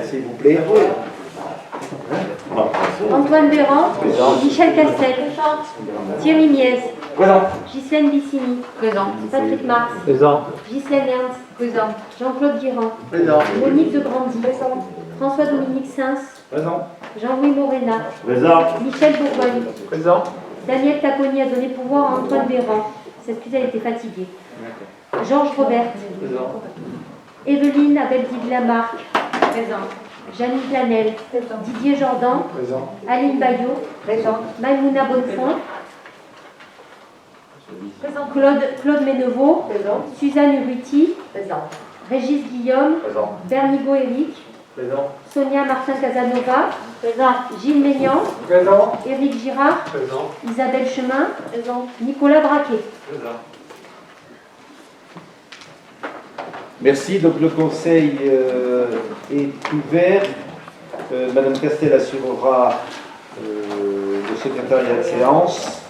S'il vous plaît. Antoine Véran, Michel Castel, Thierry Mies, Présent. Ghislaine Bissini, Patrick Mars, Présent. Ghislaine Ernst, Jean-Claude Guirand, Présent. Monique de Grandy, François-Dominique Sins, Présent. Jean-Louis Morena, Présent. Michel Bourgogne, Présent. Daniel Taponi a donné pouvoir à Antoine Véran. S'excuse, elle était fatiguée. Georges Robert, Evelyne Abeldi Lamarck, Janine Planel, Didier Jordan, Aline Bayot, Maïmouna Bonnefond, Claude Ménevaux, Suzanne Urruti, Régis Guillaume, Bernigo Éric, Sonia Martin Casanova, Gilles Ménian, Éric Girard, Isabelle Chemin, Nicolas Braquet. Merci. Donc le conseil est ouvert. Madame Castel assurera le secrétariat de séance.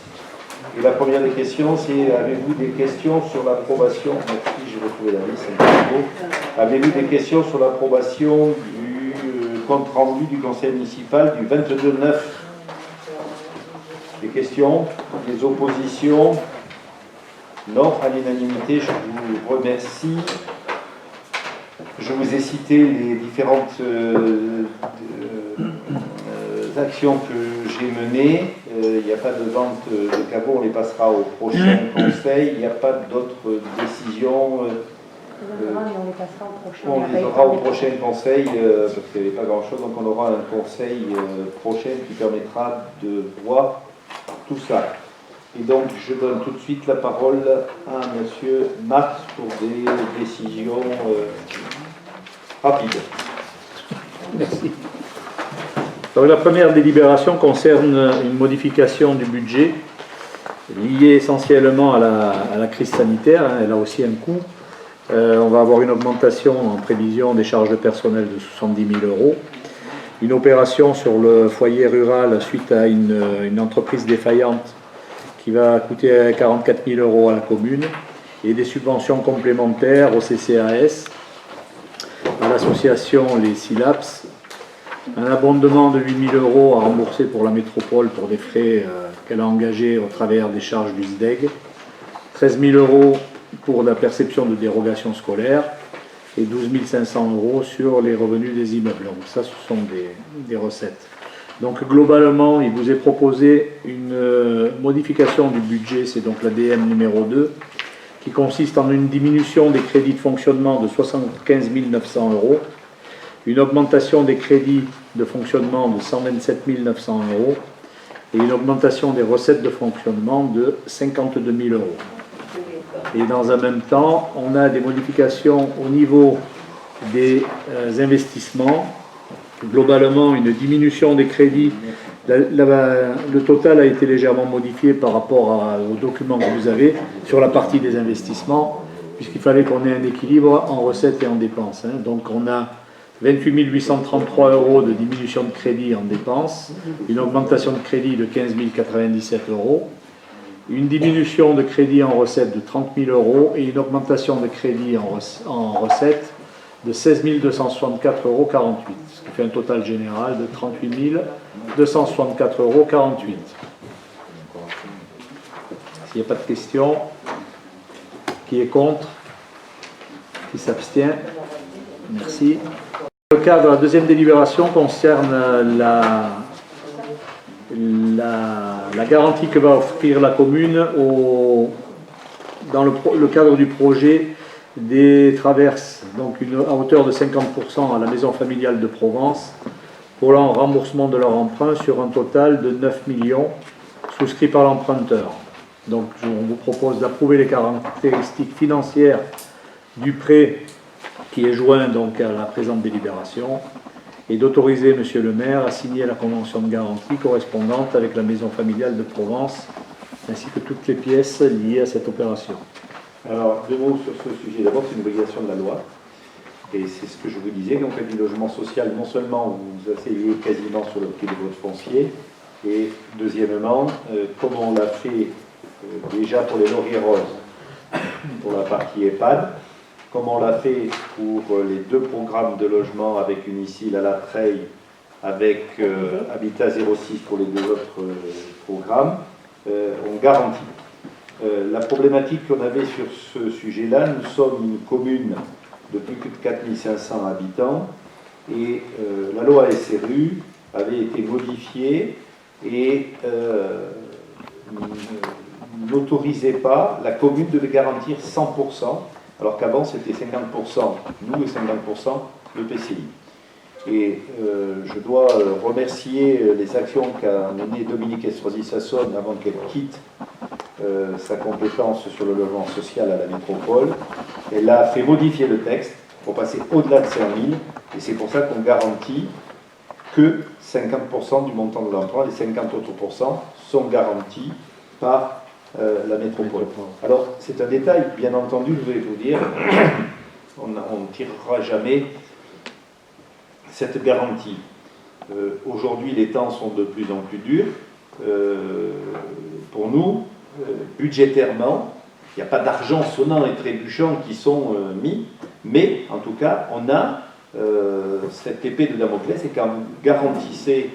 Et la première des questions, c'est avez-vous des questions sur l'approbation? Merci, j'ai retrouvé la liste. Avez-vous des questions sur l'approbation du compte rendu du conseil municipal du 22/9? Des questions? Des oppositions? Non, à l'unanimité, je vous remercie. Je vous ai cité les différentes actions que j'ai menées. Il n'y a pas de vente de caveau, on les passera au prochain conseil. Il n'y a pas d'autres décisions. On les aura au prochain conseil, parce qu'il n'y avait pas grand-chose. Donc on aura un conseil prochain qui permettra de voir tout ça. Et donc, je donne tout de suite la parole à M. Marx pour des décisions rapides. Merci. Donc, la première délibération concerne une modification du budget liée essentiellement à la crise sanitaire. Elle a aussi un coût. On va avoir une augmentation en prévision des charges de personnel de 70 000 €. Une opération sur le foyer rural suite à une entreprise défaillante qui va coûter 44 000 € à la commune, et des subventions complémentaires au CCAS, à l'association Les SILAPS, un abondement de 8 000 € à rembourser pour la métropole pour des frais qu'elle a engagés au travers des charges du SDEG, 13 000 € pour la perception de dérogations scolaires et 12 500 € sur les revenus des immeubles. Donc ça, ce sont des recettes. Donc globalement, il vous est proposé une modification du budget, c'est donc l'ADM numéro 2, qui consiste en une diminution des crédits de fonctionnement de 75 900 €, une augmentation des crédits de fonctionnement de 127 900 € et une augmentation des recettes de fonctionnement de 52 000 €. Et dans un même temps, on a des modifications au niveau des investissements. Globalement, une diminution des crédits. Le total a été légèrement modifié par rapport au document que vous avez sur la partie des investissements, puisqu'il fallait qu'on ait un équilibre en recettes et en dépenses. Donc on a 28 833 € de diminution de crédit en dépenses, une augmentation de crédit de 15 097 €, une diminution de crédit en recettes de 30 000 € et une augmentation de crédit en recettes de 16 264,48 €, ce qui fait un total général de 38 264,48 €. S'il n'y a pas de questions, qui est contre? Qui s'abstient? Merci. Le cadre de la deuxième délibération concerne la garantie que va offrir la commune dans le cadre du projet des traverses, donc à hauteur de 50% à la maison familiale de Provence, pour le remboursement de leur emprunt sur un total de 9 millions souscrits par l'emprunteur. Donc on vous propose d'approuver les caractéristiques financières du prêt qui est joint donc à la présente délibération et d'autoriser Monsieur le maire à signer la convention de garantie correspondante avec la maison familiale de Provence ainsi que toutes les pièces liées à cette opération. Alors, deux mots sur ce sujet. D'abord, c'est une obligation de la loi. Et c'est ce que je vous disais. Donc, avec du logement social, non seulement vous vous asseyez quasiment sur le prix de votre foncier, et deuxièmement, comme on l'a fait déjà pour les lauriers roses, pour la partie EHPAD, comme on l'a fait pour les 2 programmes de logement avec Unicil à la Treille, avec Habitat 06 pour les 2 autres programmes, on garantit. La problématique qu'on avait sur ce sujet-là, nous sommes une commune de plus de 4500 habitants et la loi SRU avait été modifiée et n'autorisait pas, la commune devait garantir 100%, alors qu'avant c'était 50% nous et 50% le PCI. Et je dois remercier les actions qu'a menées Dominique Estrosi-Sassonne avant qu'elle quitte sa compétence sur le logement social à la métropole. Elle a fait modifier le texte pour passer au-delà de 5 000, et c'est pour ça qu'on garantit que 50% du montant de l'emprunt, les 50 autres pourcents sont garantis par la métropole. Alors, c'est un détail, bien entendu, je vais vous dire, on ne tirera jamais cette garantie. Aujourd'hui, les temps sont de plus en plus durs. Pour nous, budgétairement, il n'y a pas d'argent sonnant et trébuchant qui sont mis, mais en tout cas, on a cette épée de Damoclès, et quand vous garantissez,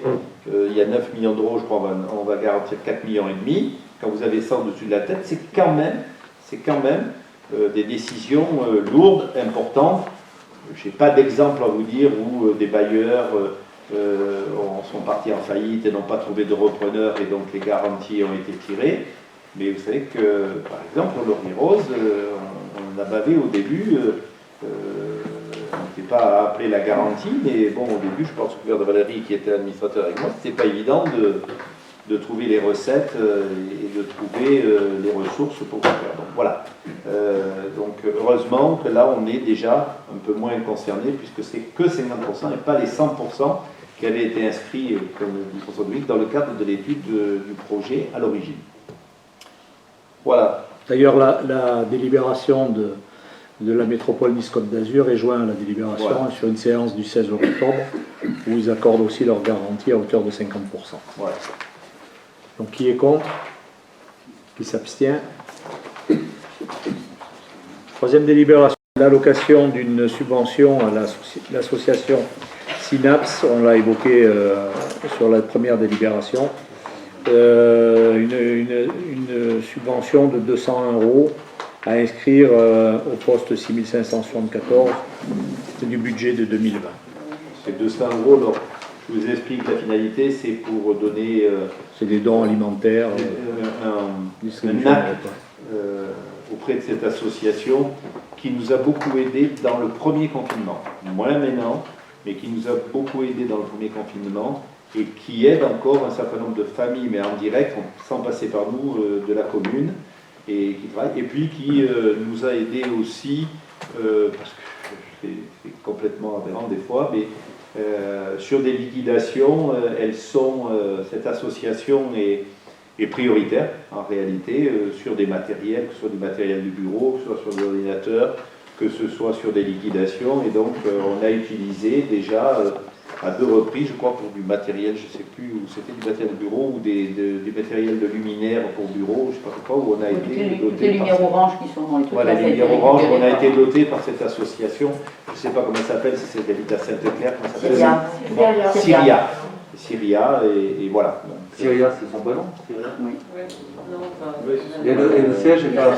il y a 9 millions d'euros, je crois, on va garantir 4,5 millions, quand vous avez ça au-dessus de la tête, c'est quand même des décisions lourdes, importantes. Je n'ai pas d'exemple à vous dire où des bailleurs sont partis en faillite et n'ont pas trouvé de repreneur et donc les garanties ont été tirées. Mais vous savez que, par exemple, au Laurier Rose, on a bavé au début, on n'était pas appelé la garantie, mais bon, au début, je pense que le de Valérie, qui était administrateur avec moi, c'était pas évident de trouver les recettes et de trouver les ressources pour faire. Donc voilà. Donc heureusement que là, on est déjà un peu moins concerné, puisque c'est que 50% et pas les 100% qui avaient été inscrits, comme dit François Dominique, dans le cadre de l'étude du projet à l'origine. Voilà. D'ailleurs, la délibération de la métropole Nice-Côte d'Azur est jointe à la délibération sur une séance du 16 octobre, où ils accordent aussi leur garantie à hauteur de 50%. Voilà. Donc qui est contre? Qui s'abstient? Troisième délibération, l'allocation d'une subvention à l'association Synapse, on l'a évoqué sur la première délibération. Une subvention de 201 € à inscrire au poste 6574 du budget de 2020. C'est 200 €, donc je vous explique la finalité, c'est pour donner c'est des dons alimentaires, un acte auprès de cette association qui nous a beaucoup aidé dans le premier confinement, moins maintenant, mais qui nous a beaucoup aidé dans le premier confinement et qui aide encore un certain nombre de familles, mais en direct, sans passer par nous, de la commune, et qui travaille, et puis qui nous a aidé aussi, parce que c'est complètement aberrant des fois, mais sur des liquidations, cette association est prioritaire en réalité sur des matériels, que ce soit du matériel du bureau, que ce soit sur des ordinateurs, que ce soit sur des liquidations, et donc on a utilisé déjà à 2 reprises, je crois, pour du matériel, je ne sais plus où c'était, du matériel de bureau ou du matériel de luminaire pour bureau, je ne sais pas quoi, où on a été doté. Les lumières oranges qui sont dans les trucs. Voilà, les lumières oranges, on a été doté par cette association, je ne sais pas comment ça s'appelle, si c'est Habitat Sainte-Claire, comment ça s'appelle? Syria, et voilà. Syria, c'est son prénom? Oui. Et le siège est pas.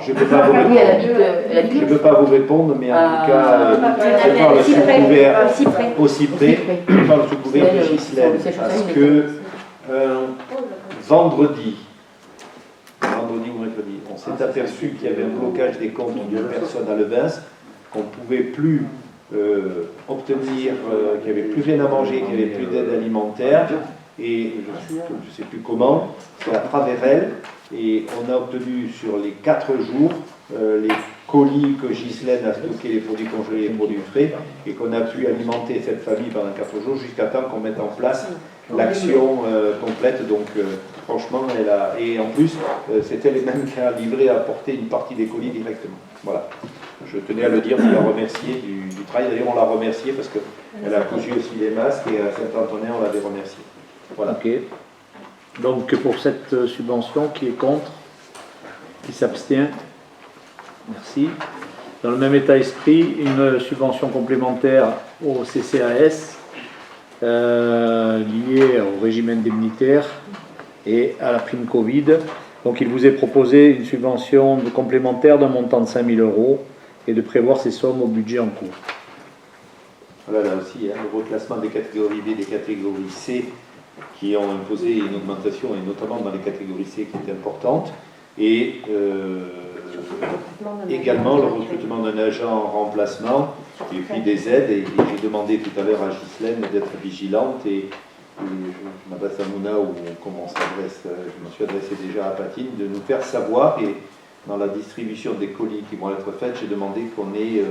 Je ne peux pas vous répondre. Je peux pas vous répondre, mais en tout cas, je parle sous couvert, aussi près, je parle sous couvert de Ghislaine, parce que vendredi ou mercredi, on s'est aperçu qu'il y avait un blocage des comptes d'une personne à Levens, qu'on ne pouvait plus obtenir, qu'il n'y avait plus rien à manger, qu'il n'y avait plus d'aide alimentaire, et je ne sais plus comment, c'est à travers elle, et on a obtenu sur les 4 jours les colis que Ghislaine a stocké, les produits congelés et les produits frais, et qu'on a pu alimenter cette famille pendant 4 jours jusqu'à temps qu'on mette en place l'action complète. Donc franchement, elle a, et en plus c'est elle-même qui a livré, a apporté une partie des colis directement. Voilà, je tenais à le dire pour la remercier du travail. D'ailleurs, on l'a remerciée parce qu'elle a cousu aussi les masques, et à Saint-Antonin on l'avait remerciée. Voilà. Ok. Donc pour cette subvention, qui est contre? Qui s'abstient? Merci. Dans le même état d'esprit, une subvention complémentaire au CCAS liée au régime indemnitaire et à la prime Covid. Donc il vous est proposé une subvention complémentaire d'un montant de 5 000 € et de prévoir ces sommes au budget en cours. Voilà, là aussi, le reclassement des catégories B et des catégories C qui ont imposé une augmentation, et notamment dans les catégories C qui est importante, et également le recrutement d'un agent en remplacement, et puis des aides, et j'ai demandé tout à l'heure à Ghislaine d'être vigilante, et je m'adresse à Mouna, ou comme on s'adresse, je me suis adressé déjà à Patine, de nous faire savoir, et dans la distribution des colis qui vont être faits, j'ai demandé qu'on ait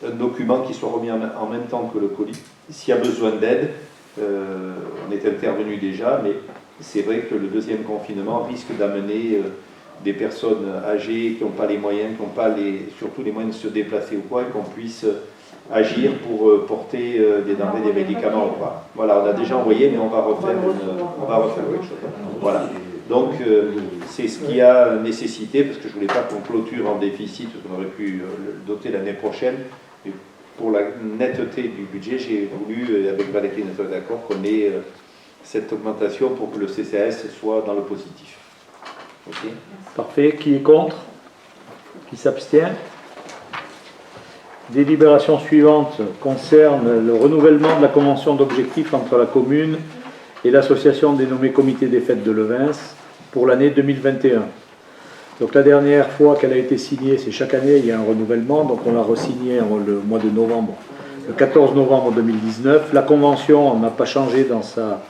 un document qui soit remis en même temps que le colis. S'il y a besoin d'aide, on est intervenu déjà, mais c'est vrai que le deuxième confinement risque d'amener des personnes âgées qui n'ont pas les moyens, qui n'ont pas surtout les moyens de se déplacer ou quoi, et qu'on puisse agir pour porter des denrées, des médicaments ou quoi. Voilà, on a déjà envoyé, mais on va refaire quelque chose. Voilà. Donc, c'est ce qui a nécessité, parce que je ne voulais pas qu'on clôture en déficit, qu'on aurait pu le doter l'année prochaine. Et pour la netteté du budget, j'ai voulu, avec Valérie, nous sommes d'accord, qu'on ait cette augmentation pour que le CCAS soit dans le positif. Okay. Parfait. Qui est contre? Qui s'abstient? Délibération suivante concerne le renouvellement de la convention d'objectifs entre la commune et l'association dénommée Comité des Fêtes de Levens pour l'année 2021. Donc la dernière fois qu'elle a été signée, c'est chaque année, il y a un renouvellement, donc on l'a re-signée le mois de novembre, le 14 novembre 2019. La convention n'a pas changé dans sa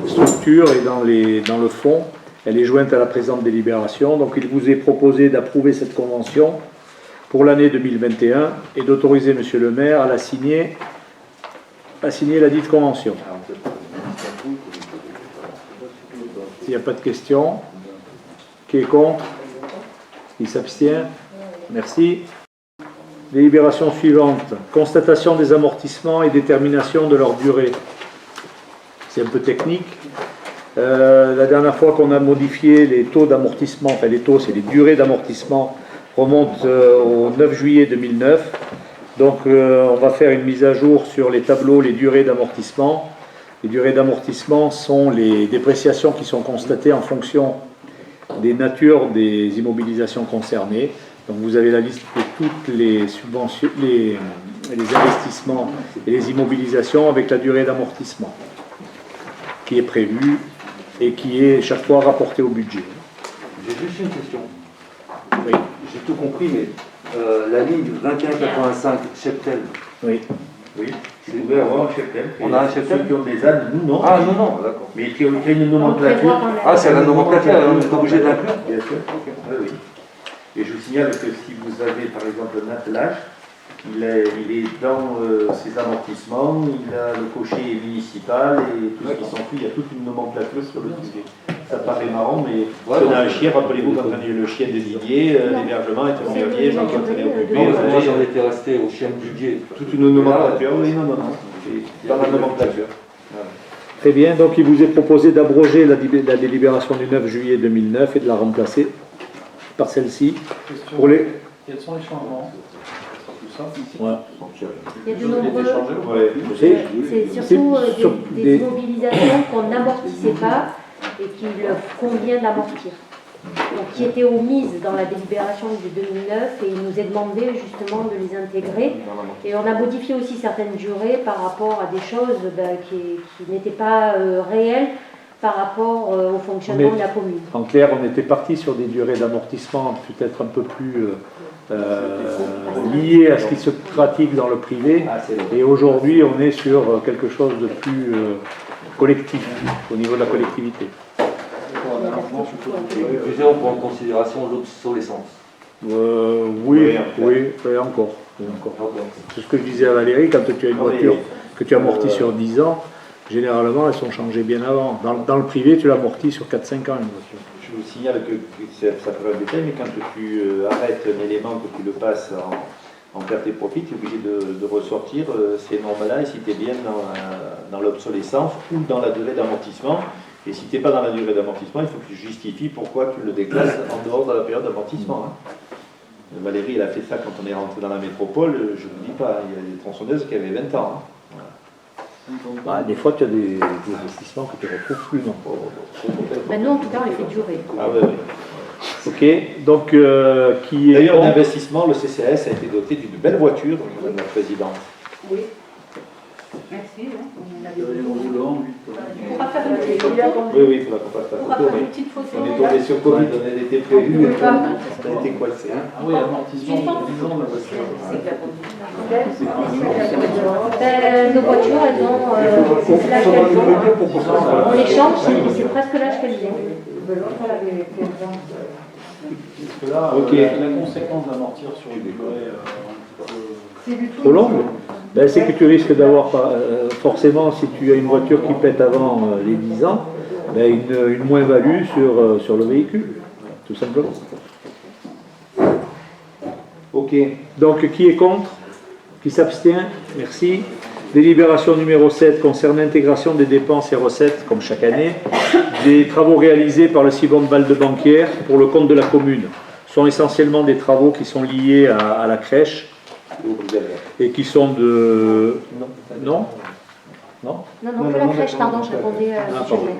structure et dans le fond. Elle est jointe à la présente délibération. Donc il vous est proposé d'approuver cette convention pour l'année 2021 et d'autoriser Monsieur le maire à signer la dite convention. S'il n'y a pas de questions, qui est contre? Qui s'abstient? Merci. Délibération suivante. Constatation des amortissements et détermination de leur durée. C'est un peu technique. La dernière fois qu'on a modifié les taux d'amortissement, enfin les taux, c'est les durées d'amortissement, remonte au 9 juillet 2009. Donc on va faire une mise à jour sur les tableaux, les durées d'amortissement. Les durées d'amortissement sont les dépréciations qui sont constatées en fonction des natures des immobilisations concernées. Donc vous avez la liste de toutes les subventions, les investissements et les immobilisations avec la durée d'amortissement qui est prévue et qui est chaque fois rapportée au budget. J'ai juste une question. Oui. J'ai tout compris, mais la ligne 2185 Cheptel. Oui. C'est ouvert à un cheptel. On a un cheptel. Ceux qui ont des ânes, nous non. Ah non, d'accord. Mais qui ont une nomenclature. Ah, c'est la nomenclature, on est obligé d'inclure. Bien sûr. Oui. Et je vous signale que si vous avez par exemple un attelage, il est dans ses amortissements, il a le cocher municipal et tout ce qui s'ensuit, il y a toute une nomenclature sur le sujet. Ça paraît marrant, mais si on a un chien, rappelez-vous quand on a eu le chien des Didier, l'hébergement était fermier, quand on est occupé. Non, moi j'en étais resté au chien de budget. Toute une nomenclature, oui, non. C'est dans la nomenclature. Voilà. Très bien, donc il vous est proposé d'abroger la délibération du 9 juillet 2009 et de la remplacer par celle-ci. Pour les... Quels sont les changements? Ouais. Il y a de nombreux. C'est surtout des immobilisations qu'on n'amortissait pas et qu'il convient d'amortir. Donc, qui étaient omises dans la délibération de 2009 et il nous est demandé justement de les intégrer. Et on a modifié aussi certaines durées par rapport à des choses qui n'étaient pas réelles par rapport au fonctionnement de la commune. En clair, on était parti sur des durées d'amortissement peut-être un peu plus liées à ce qui se pratique dans le privé. Et aujourd'hui, on est sur quelque chose de plus collectif au niveau de la collectivité. Plusieurs on prend en considération l'obsolescence. Oui, encore. C'est ce que je disais à Valérie, quand tu as une voiture que tu amortis sur 10 ans, généralement elles sont changées bien avant. Dans le privé, tu l'amortis sur 4-5 ans une voiture. Je vous signale que ça paraît un détail, mais quand tu arrêtes un élément, que tu le passes en perte et profit, tu es obligé de ressortir ces normes-là, et si tu es bien dans l'obsolescence ou dans la durée d'amortissement. Et si tu n'es pas dans la durée d'amortissement, il faut que tu justifies pourquoi tu le déclasses en dehors de la période d'amortissement. Valérie, elle a fait ça quand on est rentré dans la métropole, je ne vous dis pas, il y a des tronçonneuses qui avaient 20 ans. Bah, des fois, tu as des investissements que tu ne retrouves plus, non? Ben, nous, en tout cas, on les fait durer. Ah oui, oui. Ok, donc qui est D'ailleurs, contre? l'investissement, le CCAS a été doté d'une belle voiture, Madame la Présidente. Oui. Merci. On a des On va faire une petite photo. Oui, oui, il faudra qu'on fasse la On va photo, faire une mais petite photo. on est tombé sur Covid, on était prévu, On peut pas. on a été coincé. Ah oui, amortissement, disons, la voiture. Nos voitures, elles ont l'âge qu'elles ont. On les change, c'est presque l'âge qu'elles ont. Parce que là, Ok. la conséquence d'amortir sur une durée trop longue? Ben, c'est que tu risques d'avoir, forcément, si tu as une voiture qui pète avant les 10 ans, ben, une moins-value sur le véhicule, tout simplement. Ok, donc qui est contre? Qui s'abstient? Merci. Délibération numéro 7 concerne l'intégration des dépenses et recettes, comme chaque année, des travaux réalisés par le Sibonne Valdebanquière pour le compte de la commune. Ce sont essentiellement des travaux qui sont liés à la crèche et qui sont de... Non? Non? Non, que la crèche, pardon, je répondais à Ah, ce pardon. sujet.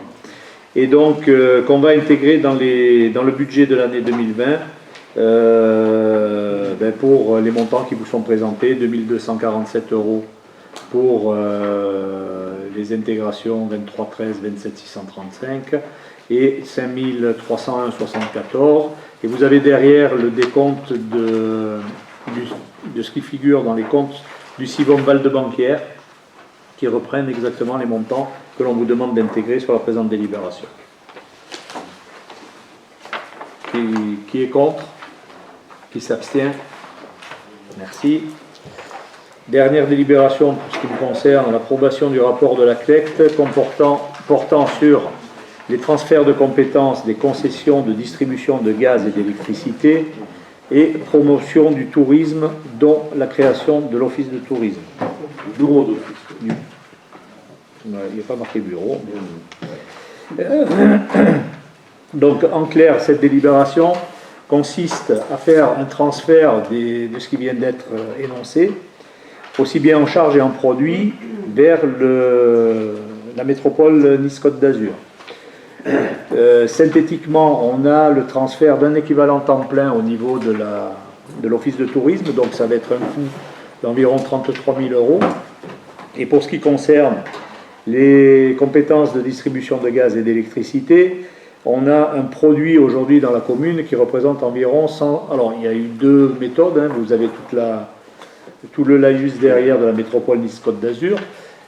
Et donc, qu'on va intégrer dans le budget de l'année 2020 ben, pour les montants qui vous sont présentés, 2247 € pour les intégrations 23 13 27 635 et 5301,74. Et vous avez derrière le décompte de ce qui figure dans les comptes du Sibonne Valdebanquière qui reprennent exactement les montants que l'on vous demande d'intégrer sur la présente délibération. Qui est contre? Qui s'abstient? Merci. Dernière délibération pour ce qui me concerne, l'approbation du rapport de la CLECT portant sur les transferts de compétences des concessions de distribution de gaz et d'électricité et promotion du tourisme, dont la création de l'office de tourisme. Bureau d'office. Il n'y a pas marqué bureau. Donc, en clair, cette délibération consiste à faire un transfert de ce qui vient d'être énoncé, aussi bien en charge et en produit, vers la métropole Nice-Côte d'Azur. Synthétiquement, on a le transfert d'un équivalent temps plein au niveau de l'office de tourisme, donc ça va être un coût d'environ 33 000 €. Et pour ce qui concerne les compétences de distribution de gaz et d'électricité, on a un produit aujourd'hui dans la commune qui représente environ 100... Alors, il y a eu deux méthodes, hein. Vous avez tout le laïus derrière de la métropole Nice-Côte d'Azur.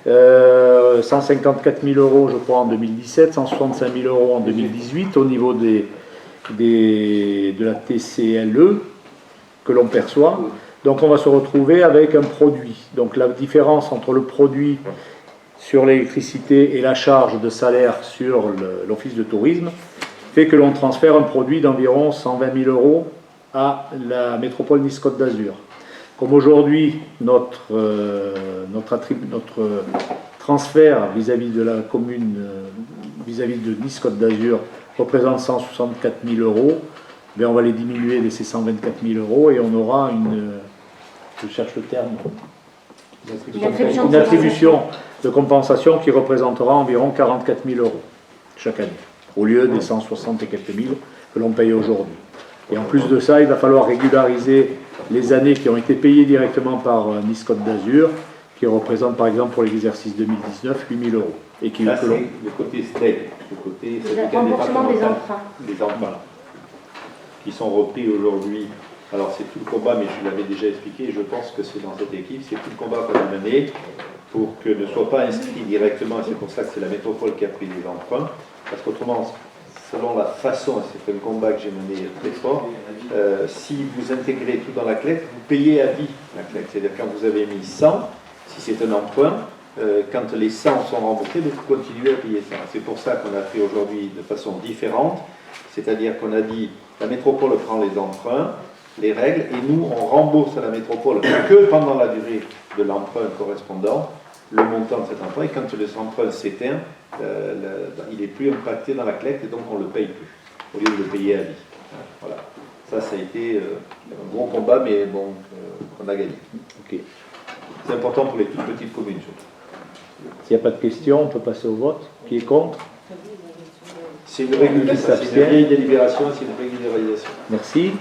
154 000 € je crois en 2017, 165 000 € en 2018 au niveau de la TCLE que l'on perçoit. Donc on va se retrouver avec un produit. Donc la différence entre le produit sur l'électricité et la charge de salaire sur l'office de tourisme fait que l'on transfère un produit d'environ 120 000 € à la métropole Nice-Côte d'Azur. Comme aujourd'hui, notre transfert vis-à-vis de la commune, vis-à-vis de Nice-Côte d'Azur, représente 164 000 €, ben on va les diminuer de ces 124 000 € et on aura je cherche le terme, une attribution de compensation qui représentera environ 44 000 € chaque année, au lieu des 160 et quelques mille que l'on paye aujourd'hui. Et en plus de ça, il va falloir régulariser les années qui ont été payées directement par Nice-Côte d'Azur, qui représentent par exemple pour l'exercice 2019 8 000 €. Et qui Là, c'est le côté STEC, le côté remboursement des emprunts. Des emprunts qui sont repris aujourd'hui. Alors c'est tout le combat, mais je l'avais déjà expliqué, je pense que c'est dans cette équipe, c'est tout le combat qu'on a mené pour que ne soit pas inscrit directement, et c'est pour ça que c'est la métropole qui a pris les emprunts, parce qu'autrement, selon la façon, et c'est un combat que j'ai mené très fort, si vous intégrez tout dans la CLECT, vous payez à vie la CLECT. C'est-à-dire quand vous avez mis 100, si c'est un emprunt, quand les 100 sont remboursés, vous continuez à payer ça. C'est pour ça qu'on a fait aujourd'hui de façon différente, c'est-à-dire qu'on a dit la métropole prend les emprunts, les règles, et nous on rembourse à la métropole que pendant la durée de l'emprunt correspondant le montant de cet emprunt, et quand l'emprunt s'éteint, il n'est plus impacté dans la CLECT et donc on ne le paye plus, au lieu de le payer à vie. Voilà. Ça a été un gros combat, mais bon, on a gagné. Ok. C'est important pour les toutes petites communes, surtout. S'il n'y a pas de questions, on peut passer au vote. Qui est contre? C'est une régularisation, c'est une vieille délibération, c'est une régularisation. Merci.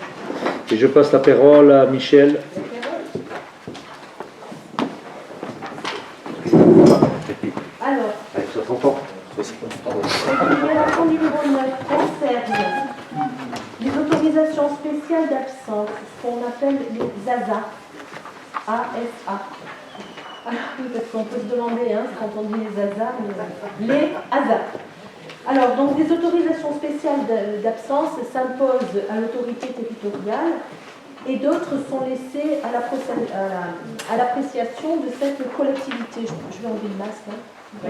Et je passe la parole à Michel. Alors, Avec 60 ans. la délibération numéro 9 concerne les autorisations spéciales d'absence, ce qu'on appelle les ASA. ASA. Alors, oui, parce qu'on peut se demander, hein, quand on dit les ASA, mais les ASA. Alors, donc, des autorisations spéciales d'absence s'imposent à l'autorité territoriale et d'autres sont laissées à l'appréciation de cette collectivité. Je vais enlever le masque. Hein.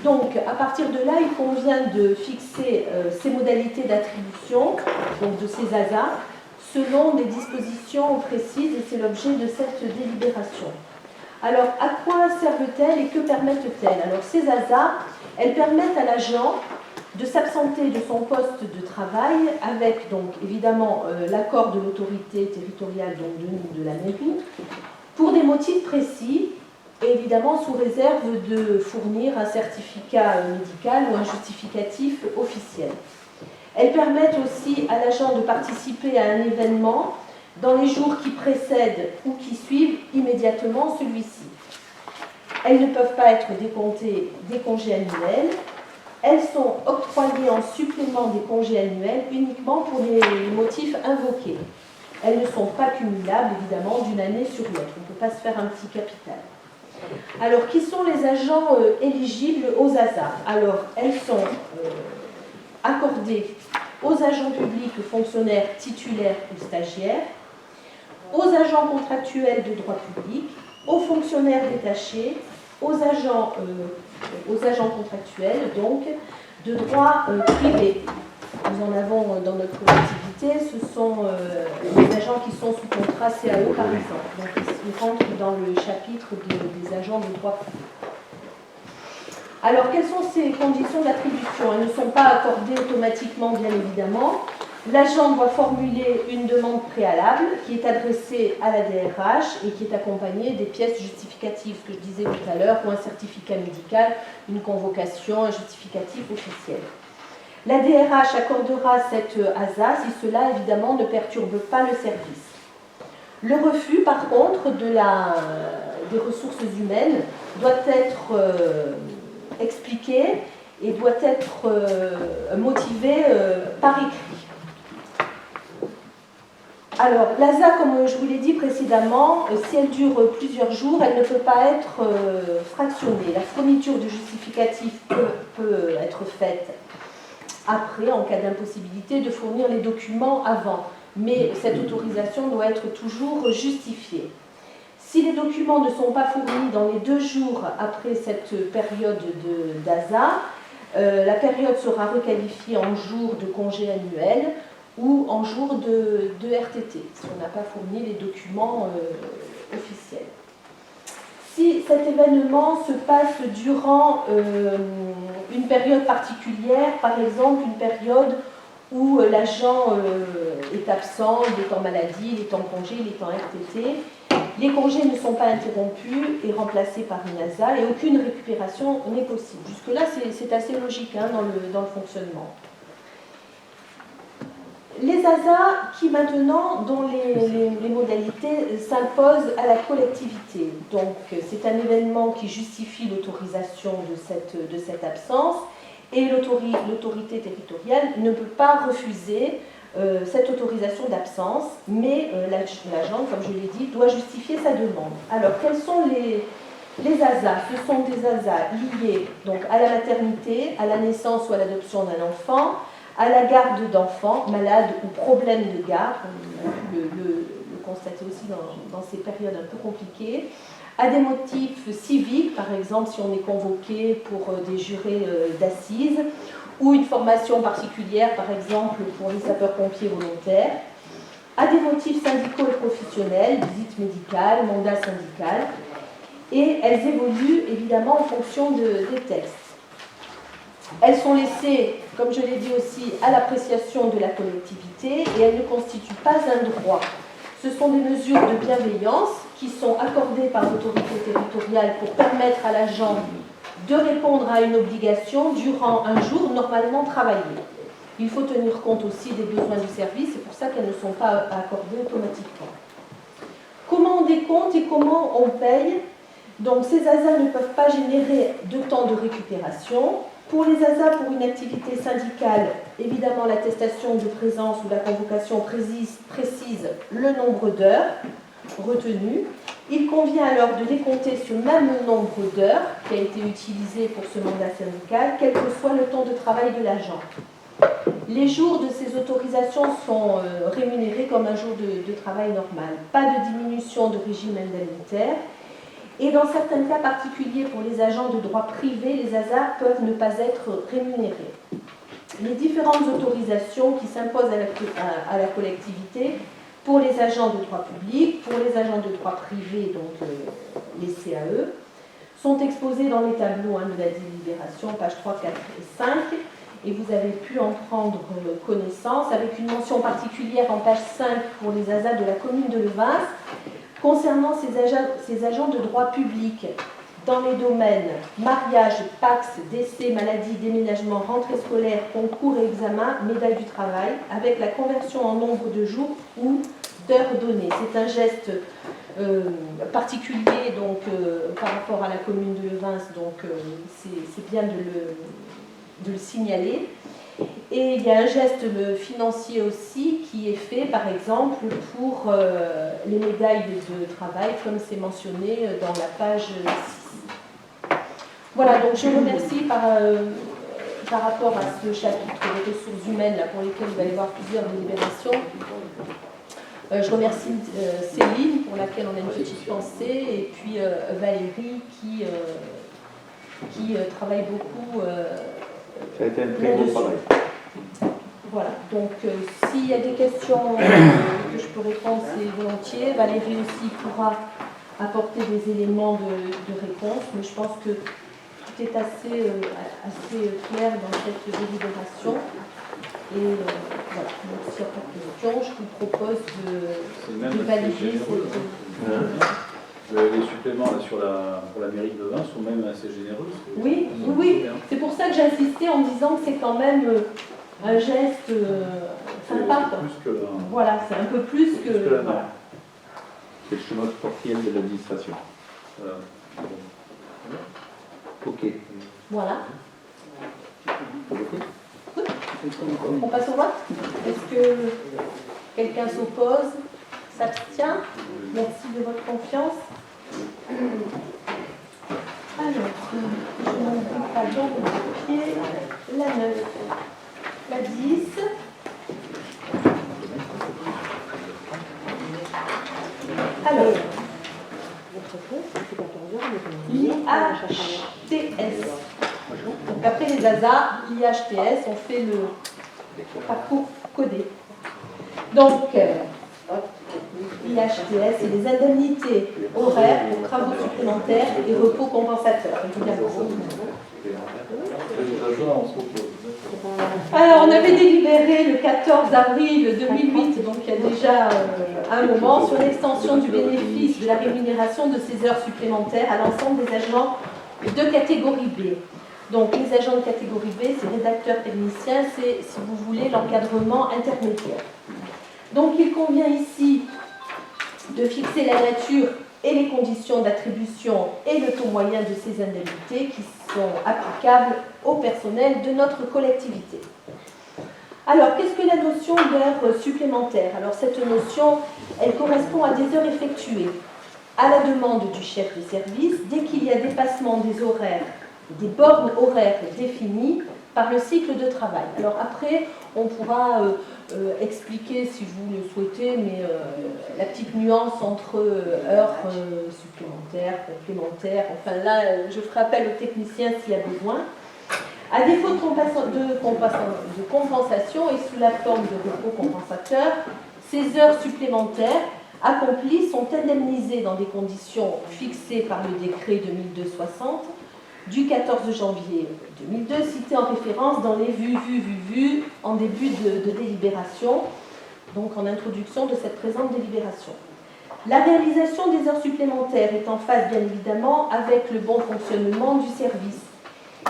Donc, à partir de là, il convient de fixer ces modalités d'attribution, donc de ces ASA, selon des dispositions précises, et c'est l'objet de cette délibération. Alors, à quoi servent-elles et que permettent-elles? Alors, ces ASA, elles permettent à l'agent de s'absenter de son poste de travail avec, donc, évidemment, l'accord de l'autorité territoriale, donc de nous, de la mairie, pour des motifs précis, et évidemment sous réserve de fournir un certificat médical ou un justificatif officiel. Elles permettent aussi à l'agent de participer à un événement dans les jours qui précèdent ou qui suivent immédiatement celui-ci. Elles ne peuvent pas être décomptées des congés annuels. Elles sont octroyées en supplément des congés annuels uniquement pour les motifs invoqués. Elles ne sont pas cumulables, évidemment, d'une année sur l'autre. On ne peut pas se faire un petit capital. Alors, qui sont les agents éligibles aux ASA? Alors, elles sont accordées aux agents publics, fonctionnaires, titulaires ou stagiaires, aux agents contractuels de droit public, aux fonctionnaires détachés, aux agents contractuels, donc, de droit privé. Nous en avons dans notre collectivité, ce sont les agents qui sont sous contrat CAE par exemple. Donc ils rentrent dans le chapitre des agents de droit privé. Alors quelles sont ces conditions d'attribution? Elles ne sont pas accordées automatiquement, bien évidemment. L'agent doit formuler une demande préalable qui est adressée à la DRH et qui est accompagnée des pièces justificatives, ce que je disais tout à l'heure, ou un certificat médical, une convocation, un justificatif officiel. La DRH accordera cette ASA si cela, évidemment, ne perturbe pas le service. Le refus, par contre, des ressources humaines doit être expliqué et doit être motivé par écrit. Alors, l'ASA, comme je vous l'ai dit précédemment, si elle dure plusieurs jours, elle ne peut pas être fractionnée. La fourniture de justificatif peut être faite après, en cas d'impossibilité, de fournir les documents avant. Mais cette autorisation doit être toujours justifiée. Si les documents ne sont pas fournis dans les 2 jours après cette période d'ASA, la période sera requalifiée en jour de congé annuel ou en jour de RTT, si on n'a pas fourni les documents officiels. Si cet événement se passe durant une période particulière, par exemple une période où l'agent est absent, il est en maladie, il est en congé, il est en RTT, les congés ne sont pas interrompus et remplacés par une ASA et aucune récupération n'est possible. Jusque-là, c'est assez logique hein, dans le fonctionnement. Les ASA qui maintenant, dont les modalités s'imposent à la collectivité. Donc c'est un événement qui justifie l'autorisation de cette absence et l'autorité territoriale ne peut pas refuser cette autorisation d'absence, mais l'agent, comme je l'ai dit, doit justifier sa demande. Alors quels sont les ASA? Ce sont des ASA liés donc, à la maternité, à la naissance ou à l'adoption d'un enfant, à la garde d'enfants malades ou problèmes de garde, on a pu le constater aussi dans ces périodes un peu compliquées, à des motifs civiques, par exemple si on est convoqué pour des jurés d'assises, ou une formation particulière, par exemple pour les sapeurs-pompiers volontaires, à des motifs syndicaux et professionnels, visite médicale, mandat syndical, et elles évoluent évidemment en fonction des textes. Elles sont laissées comme je l'ai dit aussi, à l'appréciation de la collectivité et elles ne constituent pas un droit. Ce sont des mesures de bienveillance qui sont accordées par l'autorité territoriale pour permettre à l'agent de répondre à une obligation durant un jour normalement travaillé. Il faut tenir compte aussi des besoins du service, c'est pour ça qu'elles ne sont pas accordées automatiquement. Comment on décompte et comment on paye? Donc ces ASA ne peuvent pas générer de temps de récupération. Pour les ASA, pour une activité syndicale, évidemment l'attestation de présence ou la convocation précise le nombre d'heures retenues. Il convient alors de décompter ce même nombre d'heures qui a été utilisé pour ce mandat syndical, quel que soit le temps de travail de l'agent. Les jours de ces autorisations sont rémunérés comme un jour de travail normal. Pas de diminution de régime indemnitaire. Et dans certains cas particuliers pour les agents de droit privé, les ASA peuvent ne pas être rémunérés. Les différentes autorisations qui s'imposent à la collectivité pour les agents de droit public, pour les agents de droit privé, donc les CAE, sont exposées dans les tableaux de la délibération, pages 3, 4 et 5. Et vous avez pu en prendre connaissance avec une mention particulière en page 5 pour les ASA de la commune de Levens. Concernant ces agents de droit public dans les domaines mariage, PAX, décès, maladie, déménagement, rentrée scolaire, concours et examen, médaille du travail, avec la conversion en nombre de jours ou d'heures données. C'est un geste particulier donc, par rapport à la commune de Levens, donc c'est bien de le signaler. Et il y a un geste financier aussi qui est fait, par exemple, pour les médailles de travail, comme c'est mentionné dans la page 6. Voilà, donc je remercie par rapport à ce chapitre des ressources humaines là, pour lesquelles il va y avoir plusieurs délibérations. Je remercie Céline, pour laquelle on a une petite pensée, et puis Valérie qui travaille beaucoup. Ça a été un très beau travail. Voilà, donc s'il y a des questions que je peux répondre, c'est volontiers. Valérie aussi pourra apporter des éléments de réponse, mais je pense que tout est assez clair dans cette délibération. Et voilà, donc s'il n'y a pas de questions, je vous propose de valider cette... Les suppléments là, pour la mairie de Levens sont même assez généreux. Oui, c'est pour ça que j'insistais en disant que c'est quand même un geste sympa. Voilà, c'est un peu plus que voilà. C'est le chemin portiel de l'administration. Voilà. Ok. Voilà. On passe au vote. Est-ce que quelqu'un s'oppose, s'abstient? Merci de votre confiance. Alors, je n'oublie pas donc de copier la 9, la 10. Alors, l'IHTS. Donc après les ASA, l'IHTS, on fait le parcours codé. Donc, l'IHTS, c'est les indemnités horaires pour travaux supplémentaires et repos compensateurs, évidemment. Alors, on avait délibéré le 14 avril 2008, donc il y a déjà un moment, sur l'extension du bénéfice de la rémunération de ces heures supplémentaires à l'ensemble des agents de catégorie B. Donc, les agents de catégorie B, c'est rédacteurs techniciens, c'est, si vous voulez, l'encadrement intermédiaire. Donc, il convient ici de fixer la nature et les conditions d'attribution et le taux moyen de ces indemnités qui sont applicables au personnel de notre collectivité. Alors, qu'est-ce que la notion d'heure supplémentaire? Alors, cette notion, elle correspond à des heures effectuées à la demande du chef de service dès qu'il y a dépassement des horaires, des bornes horaires définies par le cycle de travail. Alors après, on pourra expliquer, si vous le souhaitez, mais la petite nuance entre heures supplémentaires, complémentaires, enfin là, je ferai appel au technicien s'il y a besoin. À défaut de compensation et sous la forme de repos compensateur, ces heures supplémentaires accomplies sont indemnisées dans des conditions fixées par le décret 2260 du 14 janvier 2002, cité en référence dans les vues en début de délibération, donc en introduction de cette présente délibération. La réalisation des heures supplémentaires est en phase bien évidemment avec le bon fonctionnement du service.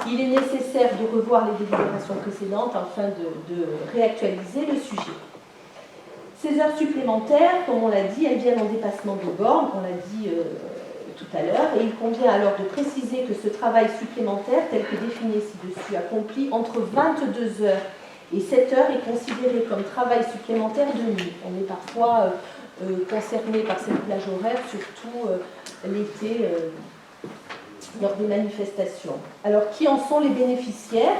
Il est nécessaire de revoir les délibérations précédentes afin de réactualiser le sujet. Ces heures supplémentaires, comme on l'a dit, elles viennent en dépassement de bornes, on l'a dit tout à l'heure, et il convient alors de préciser que ce travail supplémentaire, tel que défini ci-dessus, accompli entre 22 heures et 7 heures, est considéré comme travail supplémentaire de nuit. On est parfois concerné par cette plage horaire, surtout l'été, lors des manifestations. Alors, qui en sont les bénéficiaires?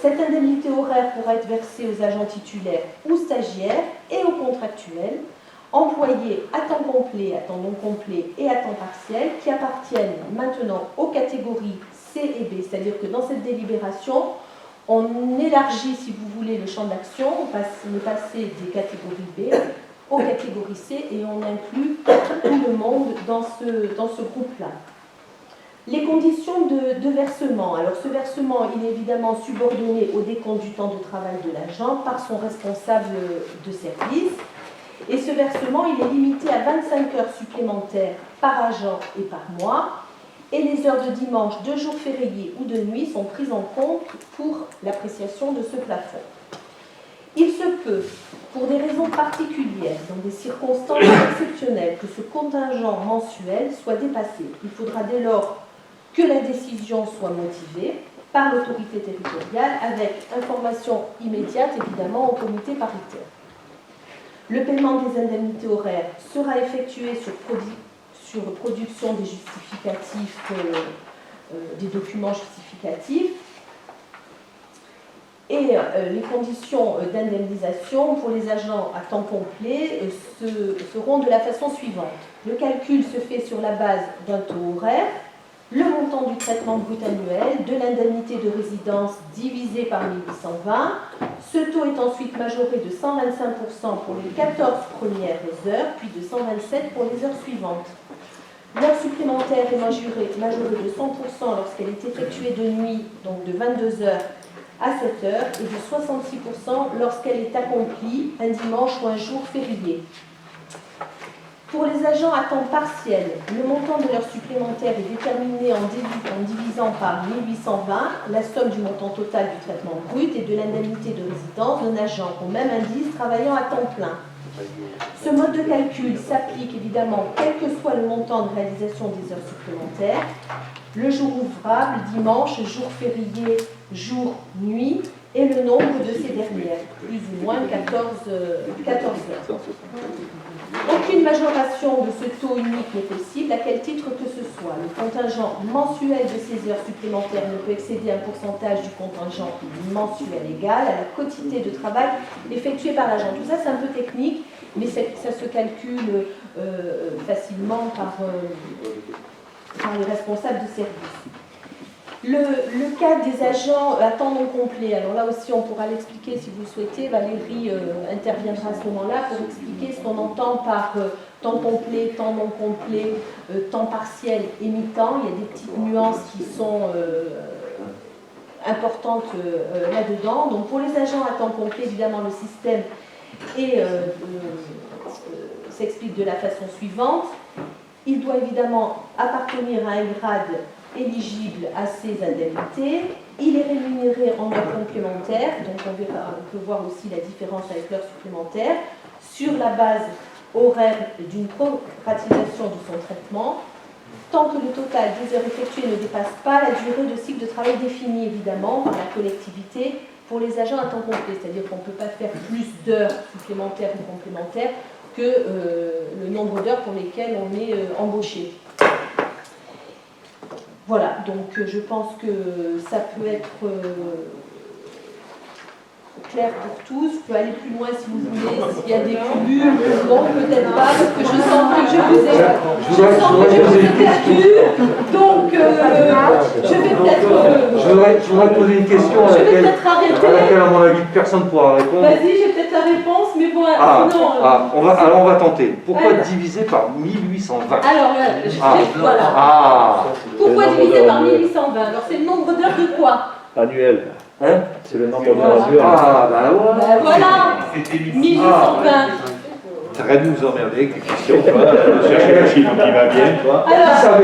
Cette indemnité horaire pourra être versée aux agents titulaires ou stagiaires et aux contractuels, employés à temps complet, à temps non complet et à temps partiel, qui appartiennent maintenant aux catégories C et B. C'est-à-dire que dans cette délibération, on élargit, si vous voulez, le champ d'action, on est passé des catégories B aux catégories C et on inclut tout le monde dans ce groupe-là. Les conditions de versement. Alors ce versement, il est évidemment subordonné au décompte du temps de travail de l'agent par son responsable de service. Et ce versement, il est limité à 25 heures supplémentaires par agent et par mois. Et les heures de dimanche, de jours fériés ou de nuit sont prises en compte pour l'appréciation de ce plafond. Il se peut, pour des raisons particulières, dans des circonstances exceptionnelles, que ce contingent mensuel soit dépassé. Il faudra dès lors que la décision soit motivée par l'autorité territoriale avec information immédiate, évidemment, au comité paritaire. Le paiement des indemnités horaires sera effectué sur production des justificatifs, des documents justificatifs, et les conditions d'indemnisation pour les agents à temps complet seront de la façon suivante. Le calcul se fait sur la base d'un taux horaire, le montant du traitement brut annuel, de l'indemnité de résidence divisé par 1820. Ce taux est ensuite majoré de 125% pour les 14 premières heures, puis de 127 pour les heures suivantes. L'heure supplémentaire est majorée de 100% lorsqu'elle est effectuée de nuit, donc de 22 heures à 7 heures, et de 66% lorsqu'elle est accomplie un dimanche ou un jour férié. Pour les agents à temps partiel, le montant de l'heure supplémentaire est déterminé en divisant par 1820 la somme du montant total du traitement brut et de l'indemnité de résidence d'un agent au même indice travaillant à temps plein. Ce mode de calcul s'applique évidemment quel que soit le montant de réalisation des heures supplémentaires, le jour ouvrable, dimanche, jour férié, jour, nuit, et le nombre de ces dernières, plus ou moins 14 heures. Aucune majoration de ce taux unique n'est possible, à quel titre que ce soit. Le contingent mensuel de ces heures supplémentaires ne peut excéder un pourcentage du contingent mensuel égal à la quotité de travail effectuée par l'agent. Tout ça, c'est un peu technique, mais ça se calcule facilement par les responsables de service. Le cas des agents à temps non complet, alors là aussi on pourra l'expliquer si vous le souhaitez, Valérie interviendra à ce moment-là pour expliquer ce qu'on entend par temps complet, temps non complet, temps partiel et mi-temps. Il y a des petites nuances qui sont importantes là-dedans. Donc pour les agents à temps complet, évidemment le système s'explique de la façon suivante. Il doit évidemment appartenir à un grade éligible à ces indemnités. Il est rémunéré en heures complémentaires, donc on peut voir aussi la différence avec l'heure supplémentaire, sur la base horaire d'une proratisation de son traitement, tant que le total des heures effectuées ne dépasse pas la durée de cycle de travail définie évidemment par la collectivité pour les agents à temps complet, c'est-à-dire qu'on ne peut pas faire plus d'heures supplémentaires ou complémentaires que le nombre d'heures pour lesquelles on est embauché. Voilà, donc je pense que ça peut être clair pour tous. Je peux aller plus loin si vous voulez, s'il y a des cumuls, non, peut-être pas, parce que je sens que je vous ai perdu. Donc, je vais peut-être... Je voudrais poser une question à laquelle, à mon avis, personne ne pourra répondre. Vas-y, je vais peut-être la réponse, mais bon, sinon... Alors on va tenter. Pourquoi diviser par 1820? Alors, voilà. Pourquoi diviser par 1820? Alors, c'est le nombre d'heures de quoi? Annuel. Hein? C'est le nombre d'heures annuel. Ben voilà, 1820. T'arrêtes de nous emmerder avec les questions, toi. Chercher le chiffre qui va bien, toi. Alors,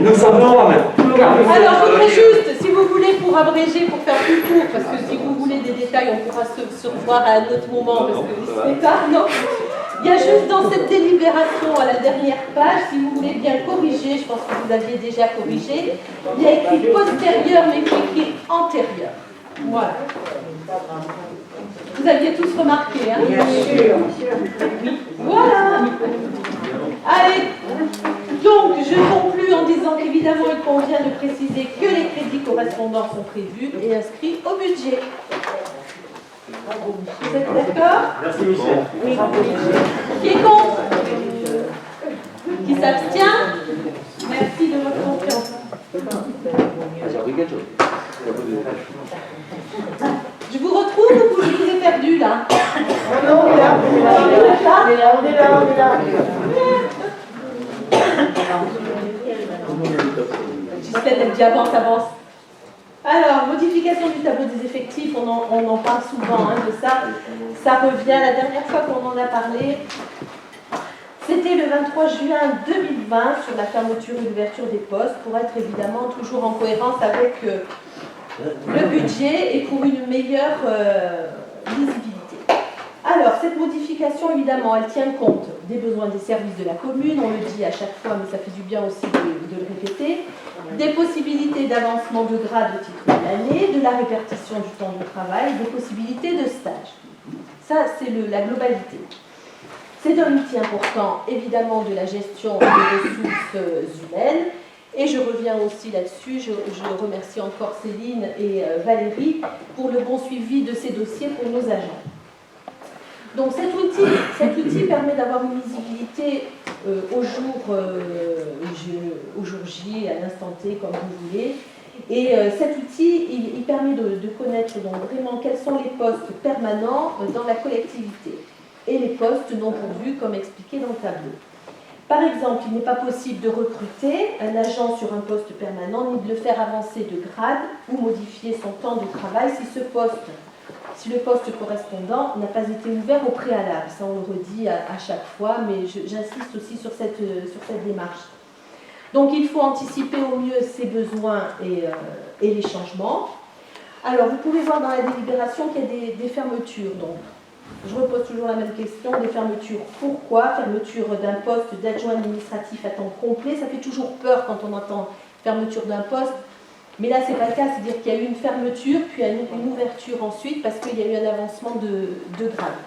Nous sommes trois même. alors, je voudrais juste, si vous voulez, pour abréger, pour faire plus court, parce que si vous voulez des détails, on pourra se revoir à un autre moment, parce que c'est tard, non? Il y a juste dans cette délibération, à la dernière page, si vous voulez bien corriger, je pense que vous aviez déjà corrigé, il y a écrit postérieur, mais il faut écrire antérieur. Voilà. Vous aviez tous remarqué, hein? Bien sûr. Voilà. Allez. Donc, je conclus en disant qu'évidemment, il convient de préciser que les crédits correspondants sont prévus et inscrits au budget. Vous êtes d'accord? Merci, Michel. Oui. Qui est contre? Qui s'abstient? Merci de votre confiance. Je vous retrouve ou je vous ai perdu là? Non, on est là. On est là. Gisèle, elle dit avance. Alors, modification du tableau des effectifs, on en parle souvent de ça. Ça revient, la dernière fois qu'on en a parlé, c'était le 23 juin 2020 sur la fermeture et l'ouverture des postes, pour être évidemment toujours en cohérence avec le budget et pour une meilleure lisibilité. Alors, cette modification, évidemment, elle tient compte des besoins des services de la commune, on le dit à chaque fois, mais ça fait du bien aussi de le répéter, des possibilités d'avancement de grade au titre de l'année, de la répartition du temps de travail, des possibilités de stage. Ça, c'est la globalité. C'est un outil important, évidemment, de la gestion des ressources humaines. Et je reviens aussi là-dessus, je remercie encore Céline et Valérie pour le bon suivi de ces dossiers pour nos agents. Donc cet outil permet d'avoir une visibilité au jour J, à l'instant T, comme vous voulez. Et cet outil, il permet de connaître donc vraiment quels sont les postes permanents dans la collectivité et les postes non pourvus, comme expliqué dans le tableau. Par exemple, il n'est pas possible de recruter un agent sur un poste permanent, ni de le faire avancer de grade ou modifier son temps de travail si le poste correspondant n'a pas été ouvert au préalable. Ça, on le redit à chaque fois, mais j'insiste aussi sur cette démarche. Donc, il faut anticiper au mieux ses besoins et les changements. Alors, vous pouvez voir dans la délibération qu'il y a des fermetures. Donc, je repose toujours la même question, des fermetures. Pourquoi? Fermeture d'un poste d'adjoint administratif à temps complet, ça fait toujours peur quand on entend fermeture d'un poste. Mais là, ce n'est pas le cas, c'est-à-dire qu'il y a eu une fermeture, puis une ouverture ensuite, parce qu'il y a eu un avancement de grade.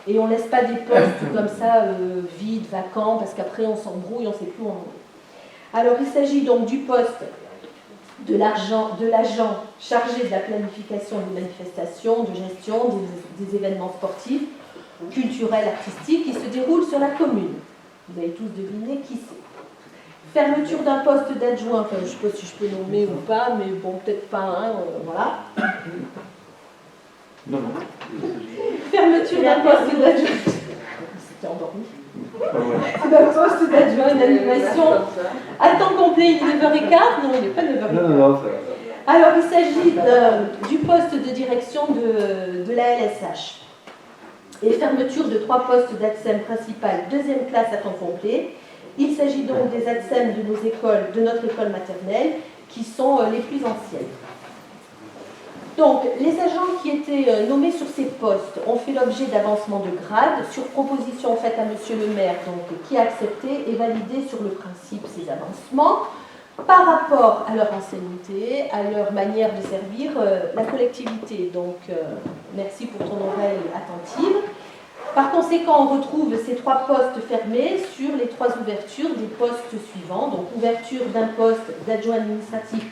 Et on ne laisse pas des postes comme ça, vides, vacants, parce qu'après on s'embrouille, on ne sait plus où on est. Alors, il s'agit donc du poste de l'agent chargé de la planification des manifestations, de gestion des événements sportifs, culturels, artistiques, qui se déroulent sur la commune. Vous avez tous deviné qui c'est. Fermeture d'un poste d'adjoint, enfin je ne sais pas si je peux nommer ou pas, mais bon, peut-être pas, voilà. Non. Fermeture d'un poste d'adjoint. C'était endormi. D'un poste d'adjoint d'animation à temps complet, il est 9h15. Non, il n'est pas 9h15. Non. Alors, il s'agit du poste de direction de la LSH. Et fermeture de 3 postes d'ATSEM principal, 2e classe à temps complet. Il s'agit donc des ATSEM de notre école maternelle, qui sont les plus anciennes. Donc, les agents qui étaient nommés sur ces postes ont fait l'objet d'avancement de grade sur proposition faite à Monsieur le maire, donc, qui a accepté et validé sur le principe ces avancements par rapport à leur ancienneté, à leur manière de servir la collectivité. Donc, merci pour ton oreille attentive. Par conséquent, on retrouve ces 3 postes fermés sur les 3 ouvertures des postes suivants. Donc, ouverture d'un poste d'adjoint administratif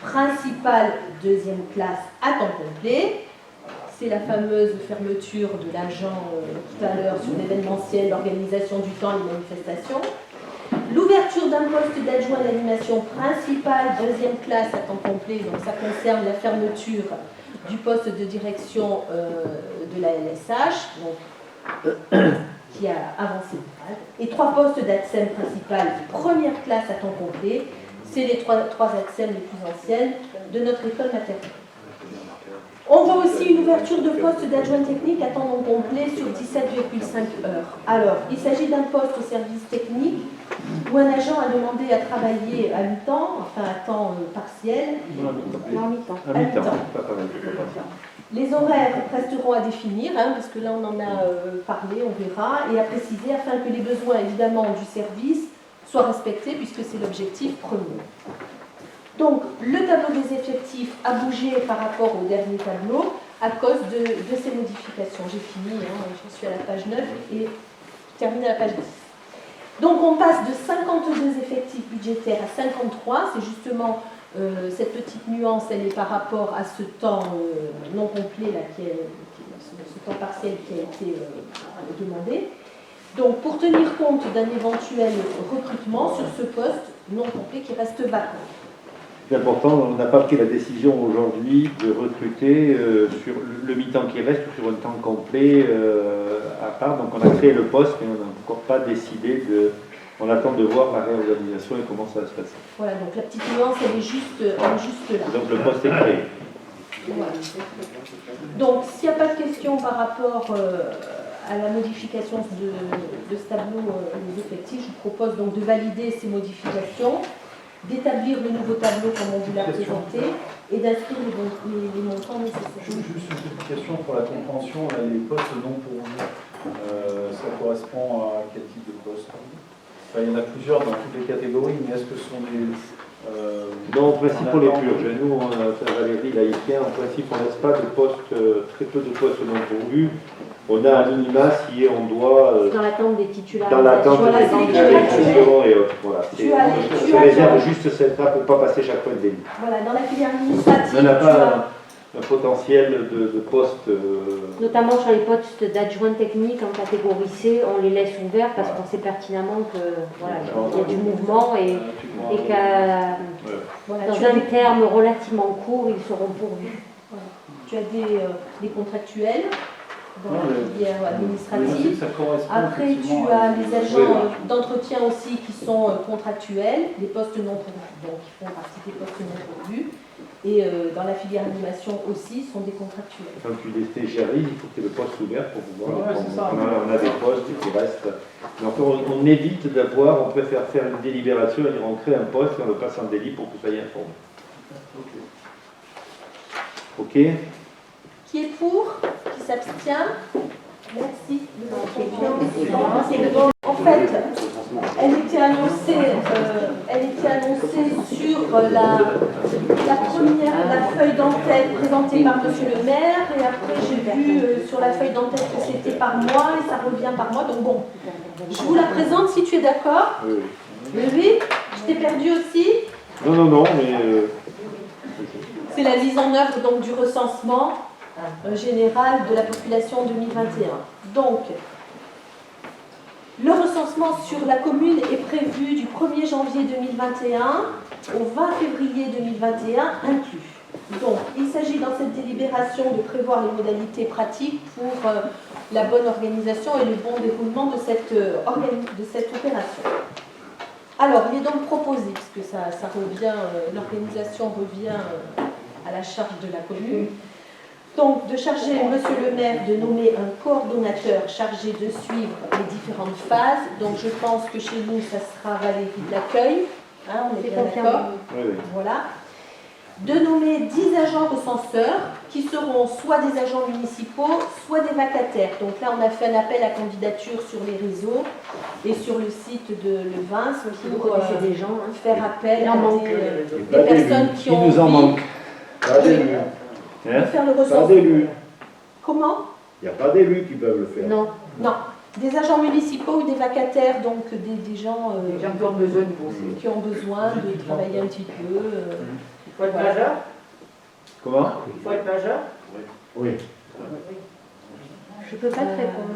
principal 2e classe à temps complet. C'est la fameuse fermeture de l'agent tout à l'heure sur l'événementiel, l'organisation du temps, les manifestations. L'ouverture d'un poste d'adjoint d'animation principale, deuxième classe à temps complet, donc ça concerne la fermeture du poste de direction de la LSH, donc, qui a avancé de grade, et 3 postes d'ATSEM principal, première classe à temps complet, c'est les 3 ATSEM les plus anciennes de notre école maternelle. On voit aussi une ouverture de poste d'adjoint technique à temps non complet sur 17,5 heures. Alors, il s'agit d'un poste au service technique où un agent a demandé à travailler à mi-temps, enfin à temps partiel. Non, mi-temps. À mi-temps, pas pareil. Les horaires resteront à définir, parce que là on en a parlé, on verra, et à préciser afin que les besoins évidemment du service soient respectés puisque c'est l'objectif premier. Donc le tableau des effectifs a bougé par rapport au dernier tableau à cause de ces modifications. J'ai fini, je suis à la page 9 et je termine à la page 10. Donc on passe de 52 effectifs budgétaires à 53, c'est justement cette petite nuance, elle est par rapport à ce temps non complet, là, ce temps partiel qui a été demandé. Donc pour tenir compte d'un éventuel recrutement sur ce poste non complet qui reste vacant. C'est important, on n'a pas pris la décision aujourd'hui de recruter sur le mi-temps qui reste ou sur un temps complet à part. Donc on a créé le poste, mais on n'a encore pas décidé de... On attend de voir la réorganisation et comment ça va se passer. Voilà, donc la petite nuance, elle est juste là. Donc le poste est créé. Voilà. Donc s'il n'y a pas de questions par rapport à la modification de ce tableau des effectifs, je vous propose donc de valider ces modifications, d'établir le nouveau tableau comme on vous l'a présenté et d'inscrire les montants nécessaires. Juste une petite question pour la compréhension, là, les postes non pourvus, ça correspond à quel type de poste? Enfin, il y en a plusieurs dans toutes les catégories, mais est-ce que ce sont des... Non, en principe on les purge. Nous, Valérie l'a ici, en principe on ne laisse pas de postes, très peu de postes non pourvus. On a un minima si on doit... Dans l'attente des titulaires. Dans l'attente Voilà, des c'est titulaires et autres. Voilà. Tu On as réserve juste cette là pour ne pas passer chaque fois de délit. Voilà, dans la filière administrative, On n'a pas un potentiel de postes... Notamment sur les postes d'adjoint technique en catégorie C, on les laisse ouverts parce qu'on sait pertinemment que voilà, il y a du mouvement et qu'à voilà, dans un terme relativement court, ils seront pourvus. voilà. Tu as des contractuels dans la filière Oui, administrative. ça correspond Après, tu effectivement as à- les agents d'entretien aussi qui sont contractuels, les postes non pourvus, donc qui font partie des postes non pourvus. Et dans la filière animation aussi, sont des contractuels. Quand tu les TGRI, il faut que tu aies le poste ouvert pour pouvoir Ouais, le c'est prendre. ça. On a des postes qui restent. Donc on évite d'avoir, on préfère faire une délibération et dire on crée un poste et on le passe en délit pour que vous soyez informé. Ok. Qui est pour? Qui s'abstient? Merci de votre confiance. En fait, elle était annoncée sur la feuille d'entête présentée par Monsieur le maire, et après j'ai vu sur la feuille d'entête que c'était par mois et ça revient par mois. Donc bon, je vous la présente si tu es d'accord. Oui, je t'ai perdu aussi. Non, mais... C'est la mise en œuvre donc du recensement général de la population 2021. Donc, le recensement sur la commune est prévu du 1er janvier 2021 au 20 février 2021 inclus. Donc, il s'agit dans cette délibération de prévoir les modalités pratiques pour la bonne organisation et le bon déroulement de cette opération. Alors, il est donc proposé, puisque ça revient, l'organisation revient à la charge de la commune, donc de charger Monsieur le maire de nommer un coordonnateur chargé de suivre les différentes phases. Donc je pense que chez nous, ça sera Valérie de l'accueil, on est bien d'accord. Oui. Voilà. De nommer 10 agents recenseurs qui seront soit des agents municipaux, soit des vacataires. Donc là, on a fait un appel à candidature sur les réseaux et sur le site de Levin Si vous pour connaissez des gens, faire appel Il en à manque. des personnes qui ont nous en envie manque. Pas d'élus. de Hein? faire le Pas recensement. d'élus. Comment? Il n'y a pas d'élus qui peuvent le faire. non. Non, des agents municipaux ou des vacataires, donc des gens Les gens qui ont besoin de bosser. qui ont besoin de travailler un petit peu. Il faut être Voilà. majeur. Comment? Il faut être majeur. Oui. Je peux pas te répondre.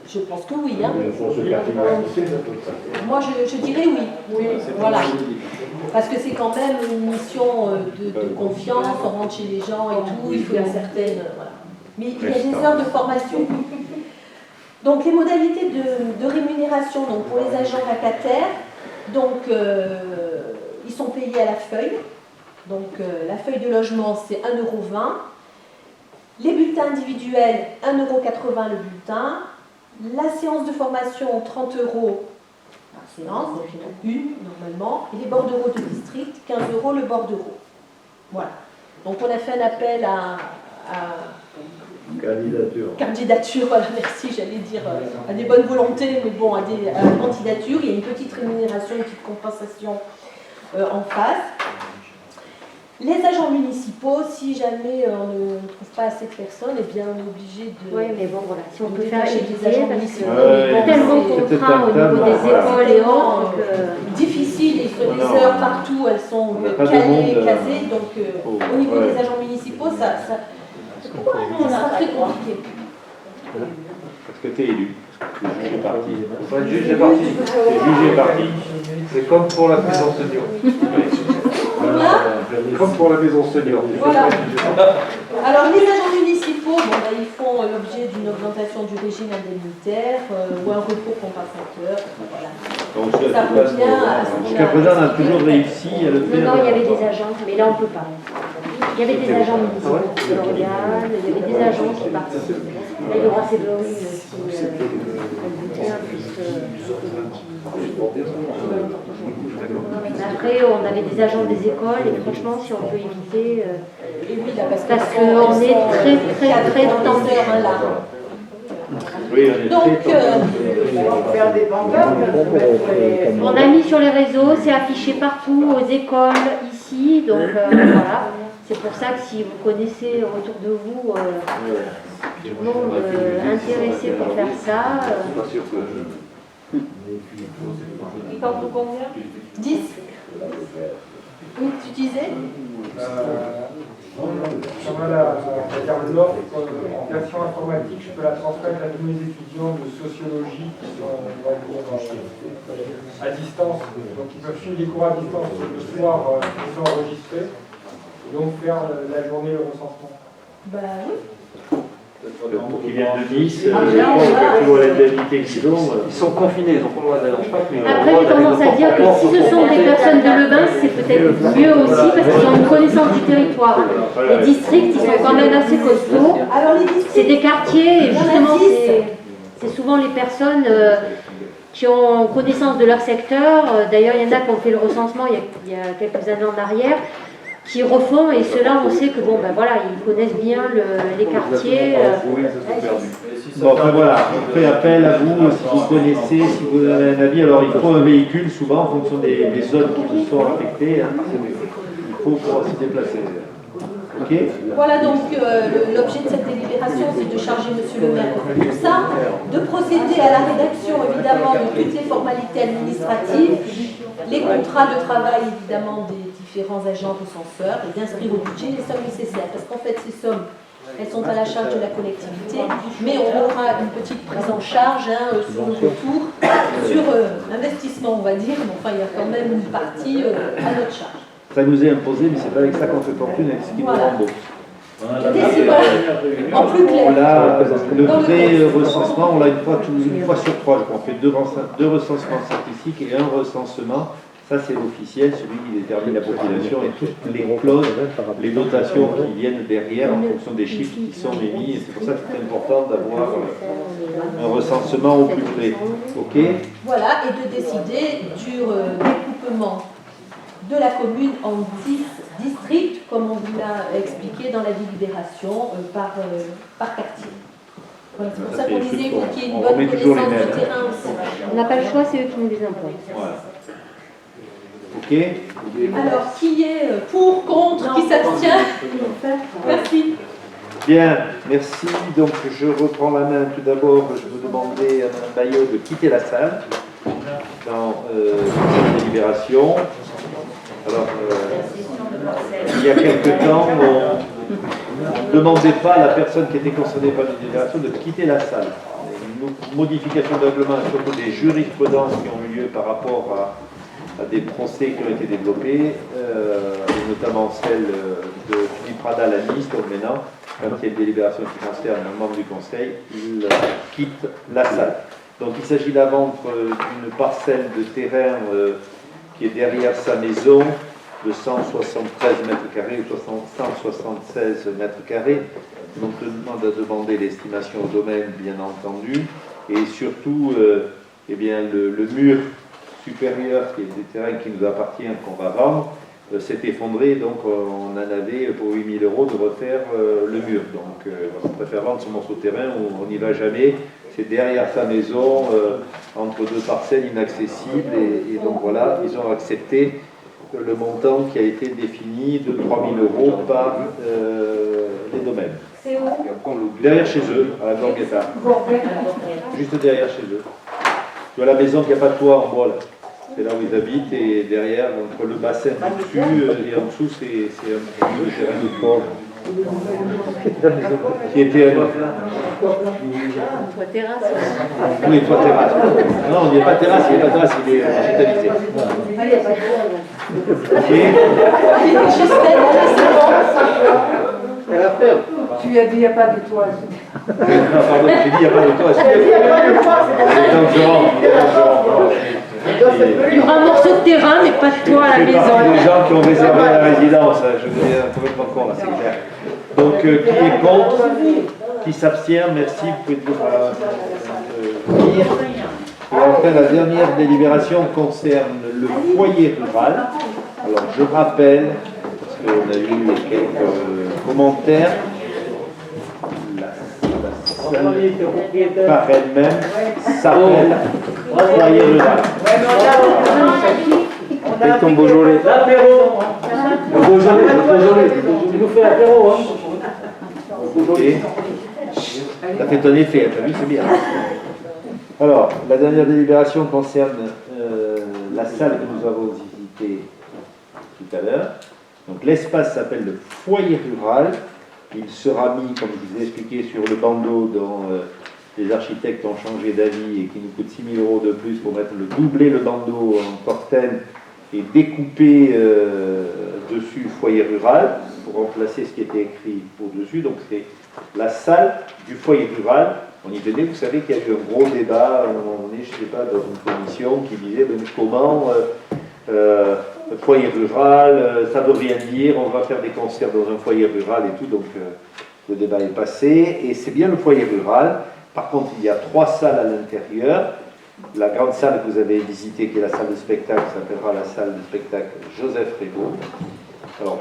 Je pense que oui. Hein. Pour ce quartier d'activité, ça peut le faire. Moi, je dirais oui. Voilà. Parce que c'est quand même une mission de confiance, on rentre chez les gens et tout, il faut une certaine... voilà. Mais il y a des heures de formation. Donc les modalités de rémunération donc, pour les agents vacataires, donc, ils sont payés à la feuille. Donc la feuille de logement, c'est 1,20 €. Les bulletins individuels, 1,80 € le bulletin. La séance de formation, 30 € par séance, donc il y en a une normalement. Et les bordereaux de district, 15 € le bordereau. Voilà. Donc on a fait un appel à candidature, voilà, merci, j'allais dire à des bonnes volontés, mais bon, à candidatures. Il y a une petite rémunération, une petite compensation en face. Les agents municipaux, si jamais on ne trouve pas assez de personnes, eh bien on est obligé de... Oui, mais bon, voilà, si on peut faire chez éviter, des agents parce municipaux. qu'il y a tellement de contraintes au niveau des écoles et autres que... Difficile, il faut des heures partout, elles sont calées, casées, donc au niveau des agents municipaux, ça sera très compliqué. Parce que tu es élu. Le juge est parti. Le juge est parti. Le juge est parti. C'est comme pour la maison senior. Comme pour la maison senior. Voilà. Alors les agents municipaux, ils font l'objet d'une augmentation du régime indemnitaire ou un repos compensateur. Voilà. Donc, Ça revient à ce jusqu'à présent, on a toujours réussi à le faire. Non, il y avait des agents, mais là on peut pas. Il y avait des agents municipaux de l'organe, il y avait des agents qui participent. Là, il y aura Séverine qui Après, on avait des agents des écoles et franchement, si on peut éviter, parce qu'on est très tendu. Oui, on est Donc, on a mis sur les réseaux, c'est affiché partout, aux écoles, ici, donc voilà. C'est pour ça que si vous connaissez autour de vous du monde intéressé pour faire ça... Il parle de combien 10 Oui, tu disais Ça va l'offre en version informatique, je peux la transmettre à tous mes étudiants de sociologie qui sont à distance. Donc ils peuvent suivre les cours à distance le soir, ils sont enregistrés. Et donc faire la journée, le recensement. Bah oui. Pour qu'ils viennent de Nice, tu vois l'indemnité qu'ils ont. Ils sont confinés, ils n'ont pas le droit d'aller en Spac. Après, j'ai tendance à dire que si ce sont des personnes de Lebain, c'est peut-être mieux aussi parce qu'ils ont une connaissance du territoire. Les districts, ils sont quand même assez costauds. C'est des quartiers et justement, c'est souvent les personnes qui ont connaissance de leur secteur. D'ailleurs, il y en a qui ont fait le recensement il y a quelques années en arrière, qui refont, et ceux-là, on sait que bon, ben voilà, ils connaissent bien les quartiers. Bon, enfin voilà, on fait appel à vous, si vous connaissez, si vous avez un avis. Alors, il faut un véhicule, souvent, en fonction des zones qui vous sont affectées. Hein. Il faut pouvoir se déplacer. Ok. Voilà, donc l'objet de cette délibération, c'est de charger Monsieur le maire de tout ça, de procéder à la rédaction, évidemment, de toutes les formalités administratives, les contrats de travail, évidemment, des différents agents recenseurs, et d'inscrire au budget les sommes nécessaires. Parce qu'en fait, ces sommes, elles sont à la charge de la collectivité, mais on aura une petite prise en charge sur le retour, sur l'investissement, on va dire, mais enfin, il y a quand même une partie à notre charge. Ça nous est imposé, mais c'est pas avec ça qu'on fait fortune, avec ce qui nous rembourse. En plus clair. Là, le vrai recensement, on l'a une fois sur trois. On fait deux recensements statistiques et un recensement. Ça, c'est l'officiel, celui qui détermine la population et toutes les clauses, les notations qui viennent derrière en fonction des chiffres qui sont émis. Et c'est pour ça que c'est important d'avoir un recensement au plus près. Ok ? Voilà, et de décider du découpement de la commune en 10 districts, comme on vous l'a expliqué dans la délibération, par quartier. Voilà, c'est pour ça qu'on disait qu'il y ait une bonne connaissance du terrain aussi. On n'a pas le choix, c'est eux qui nous les imposent. Voilà. Ok. Alors, qui est pour, contre, qui s'abstient? Merci. Bien, merci. Donc, je reprends la main. Tout d'abord, je vous demandais à Mme Bayot de quitter la salle dans cette délibération. Alors, il y a quelque temps, on ne demandait pas à la personne qui était concernée par la délibération de quitter la salle. modification de règlement, surtout des jurisprudences qui ont eu lieu par rapport à des procès qui ont été développés, et notamment celle de Philippe Radal à Nice, donc maintenant, quand il y a une délibération qui concerne un membre du Conseil, il quitte la salle. Donc il s'agit de la vente d'une parcelle de terrain qui est derrière sa maison, de 173 mètres carrés ou 176 mètres carrés. Donc on demande à demander l'estimation au domaine, bien entendu, et surtout eh bien, le mur supérieur, qui est des terrains qui nous appartiennent, qu'on va vendre, s'est effondré, donc on en avait pour 8 000 € de refaire le mur. Donc on préfère vendre ce morceau de terrain où on n'y va jamais. C'est derrière sa maison, entre deux parcelles inaccessibles, et donc voilà, ils ont accepté le montant qui a été défini de 3 000 € par les domaines. C'est où? Derrière chez eux, à la Gorguetta. Juste derrière chez eux. Tu vois la maison qui n'a pas de toit en bois là. C'est là où ils habitent, et derrière, entre le bassin du dessus et en dessous, c'est un peu de terrain de sport. Qui était Toit terrasse. oui, toit terrasse. Non, il n'y a pas de terrasse, il n'y a pas de terrasse, il est végétalisé. Tu lui as dit il n'y a pas de toit. Non, pardon, j'ai dit il n'y a pas de toit. Il n'y a pas de toit, Il y aura un morceau de terrain, mais pas de toit à la maison. des gens qui ont réservé la résidence, je deviens complètement con là, c'est clair. Donc, qui est contre, qui s'abstient, merci, vous pouvez lire. Et enfin, la dernière délibération concerne le foyer rural. Alors, je rappelle, parce qu'on a eu quelques commentaires, la salle par elle-même s'appelle foyer rural. Avec ton Beaujolais. L'apéro. Le Beaujolais. Tu nous fais l'apéro, hein. Et ça fait ton effet, t'as vu, c'est bien. Alors, la dernière délibération concerne la salle que nous avons visitée tout à l'heure. Donc l'espace s'appelle le foyer rural. Il sera mis, comme je vous ai expliqué, sur le bandeau dont les architectes ont changé d'avis et qui nous coûte 6 000 € de plus pour doubler le bandeau en cortène et découper dessus foyer rural pour remplacer ce qui était écrit au-dessus. Donc c'est la salle du foyer rural. On y venait, vous savez qu'il y a eu un gros débat à un moment donné, je ne sais pas, dans une commission qui disait comment foyer rural, ça ne veut rien dire, on va faire des concerts dans un foyer rural et tout, donc le débat est passé, et c'est bien le foyer rural. Par contre, il y a 3 salles à l'intérieur. La grande salle que vous avez visitée, qui est la salle de spectacle, s'appellera la salle de spectacle Joseph Régaud. Alors,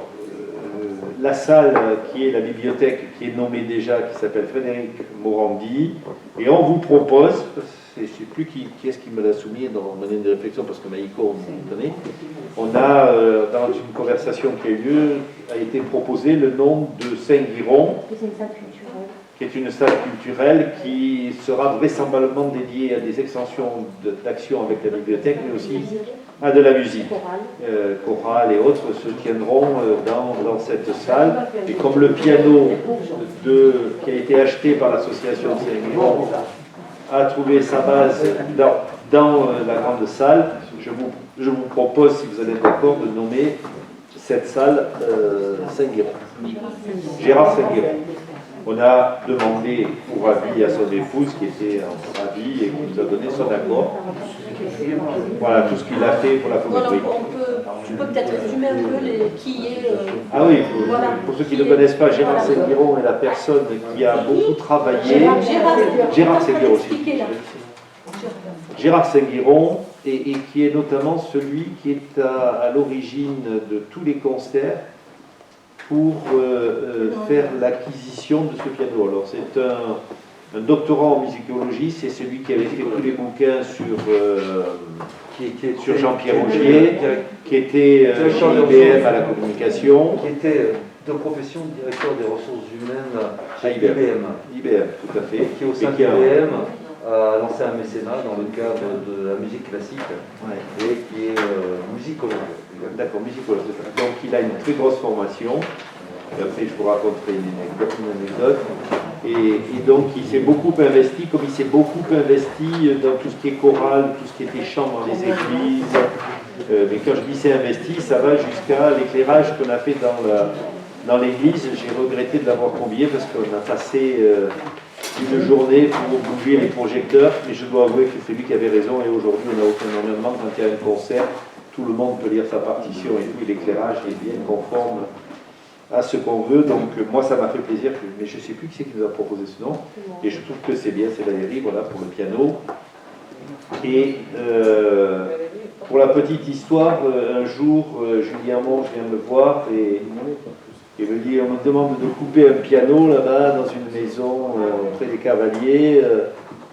la salle qui est la bibliothèque, qui est nommée déjà, qui s'appelle Frédéric Morandi, et on vous propose, je ne sais plus qui est-ce qui me l'a soumis dans mon année de réflexion, parce que Maïko, on connaît, on a, dans une conversation qui a eu lieu, a été proposé le nom de Saint-Guiron, qui est une salle culturelle qui sera vraisemblablement dédiée à des extensions d'action avec la bibliothèque, mais aussi à de la musique. Chorale et autres se tiendront dans cette salle. Et comme le piano qui a été acheté par l'association de Saint-Guiron a trouvé sa base dans la grande salle, je vous propose, si vous êtes d'accord, de nommer cette salle Saint-Guiron. Gérard Saint-Guiron. On a demandé pour avis à son épouse, qui était en avis et qui nous a donné son accord. Voilà tout ce qu'il a fait pour la photographie. Tu peux peut-être résumer un peu qui est... Ah oui, pour ceux qui ne connaissent pas, Gérard Saint-Guiron est la personne qui a beaucoup travaillé. Gérard Saint-Guiron aussi. Gérard Saint-Guiron, et qui est notamment celui qui est à l'origine de tous les concerts pour faire l'acquisition de ce piano. Alors c'est un doctorant en musicologie, c'est celui qui avait fait tous les bouquins sur Jean-Pierre Augier, qui était chez IBM à la communication. Qui était de profession directeur des ressources humaines chez IBM. IBM, tout à fait. Qui au sein d'IBM a lancé un mécénat dans le cadre de la musique classique, et qui est musicologue. D'accord, musicologue. Donc il a une très grosse formation. Et après, je vous raconterai une anecdote. Et donc il s'est beaucoup investi, comme il s'est beaucoup investi dans tout ce qui est chorale, tout ce qui était chant dans les églises. Mais quand je dis s'est investi, ça va jusqu'à l'éclairage qu'on a fait dans l'église. J'ai regretté de l'avoir convié parce qu'on a passé une journée pour bouger les projecteurs, mais je dois avouer que c'est lui qui avait raison, et aujourd'hui on n'a aucun environnement. Quand il y a un concert, tout le monde peut lire sa partition et tout, et l'éclairage est bien conforme à ce qu'on veut. Donc moi ça m'a fait plaisir, mais je ne sais plus qui c'est qui nous a proposé ce nom, et je trouve que c'est bien, c'est Valérie, voilà, pour le piano. Et pour la petite histoire, un jour Julien Monge vient me voir et me dit, on me demande de couper un piano là-bas dans une maison près des Cavaliers.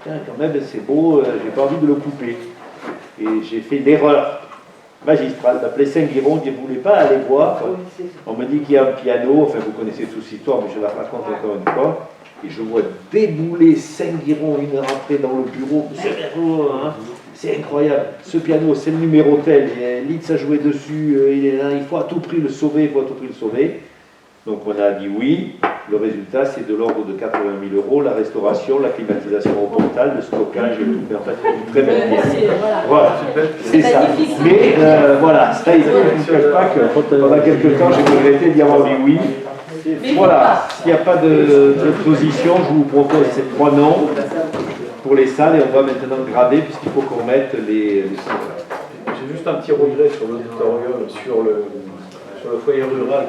Tiens, quand même c'est beau, j'ai pas envie de le couper. Et j'ai fait l'erreur magistrale d'appeler Saint-Guiron, qui ne voulait pas aller voir. On me dit qu'il y a un piano, enfin vous connaissez toute cette histoire, mais je la raconte encore une fois. Et je vois débouler Saint-Guiron une heure après dans le bureau. C'est incroyable. Ce piano, c'est le numéro tel. Litz a joué dessus, il est là, il faut à tout prix le sauver, il faut à tout prix le sauver. Donc on a dit oui. Le résultat, c'est de l'ordre de 80 000 €, la restauration, la climatisation au portal, le stockage et tout. Mais en fait, une très belle pièce. Voilà, c'est ça. Mais voilà, ça, il ne cache pas que pendant quelques temps, j'ai regretté d'y avoir dit oui. Voilà, s'il n'y a pas d'opposition, je vous propose ces 3 noms pour les salles, et on va maintenant graver, puisqu'il faut qu'on mette les salles. J'ai juste un petit regret sur l'auditorium, sur le foyer rural.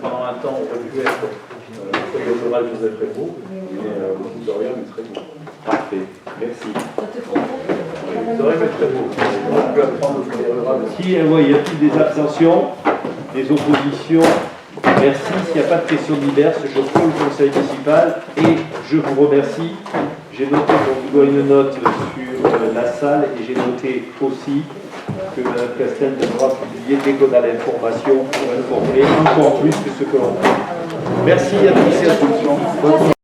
Pendant un temps, on aurait pu être le foyer rural Joseph Répaud, mais l'auditorium est très beau. Parfait, merci. L'auditorium est très beau. On aurait pu apprendre le foyer rural aussi. Si, y a-t-il des abstentions, des oppositions? Merci. S'il n'y a pas de questions diverses, je clôt le conseil municipal et je vous remercie. J'ai noté qu'on vous doit une note sur la salle, et j'ai noté aussi que Mme Castel devra publier dès qu'on a l'information pour informer encore plus que ce que l'on fait. Merci à tous et à toutes.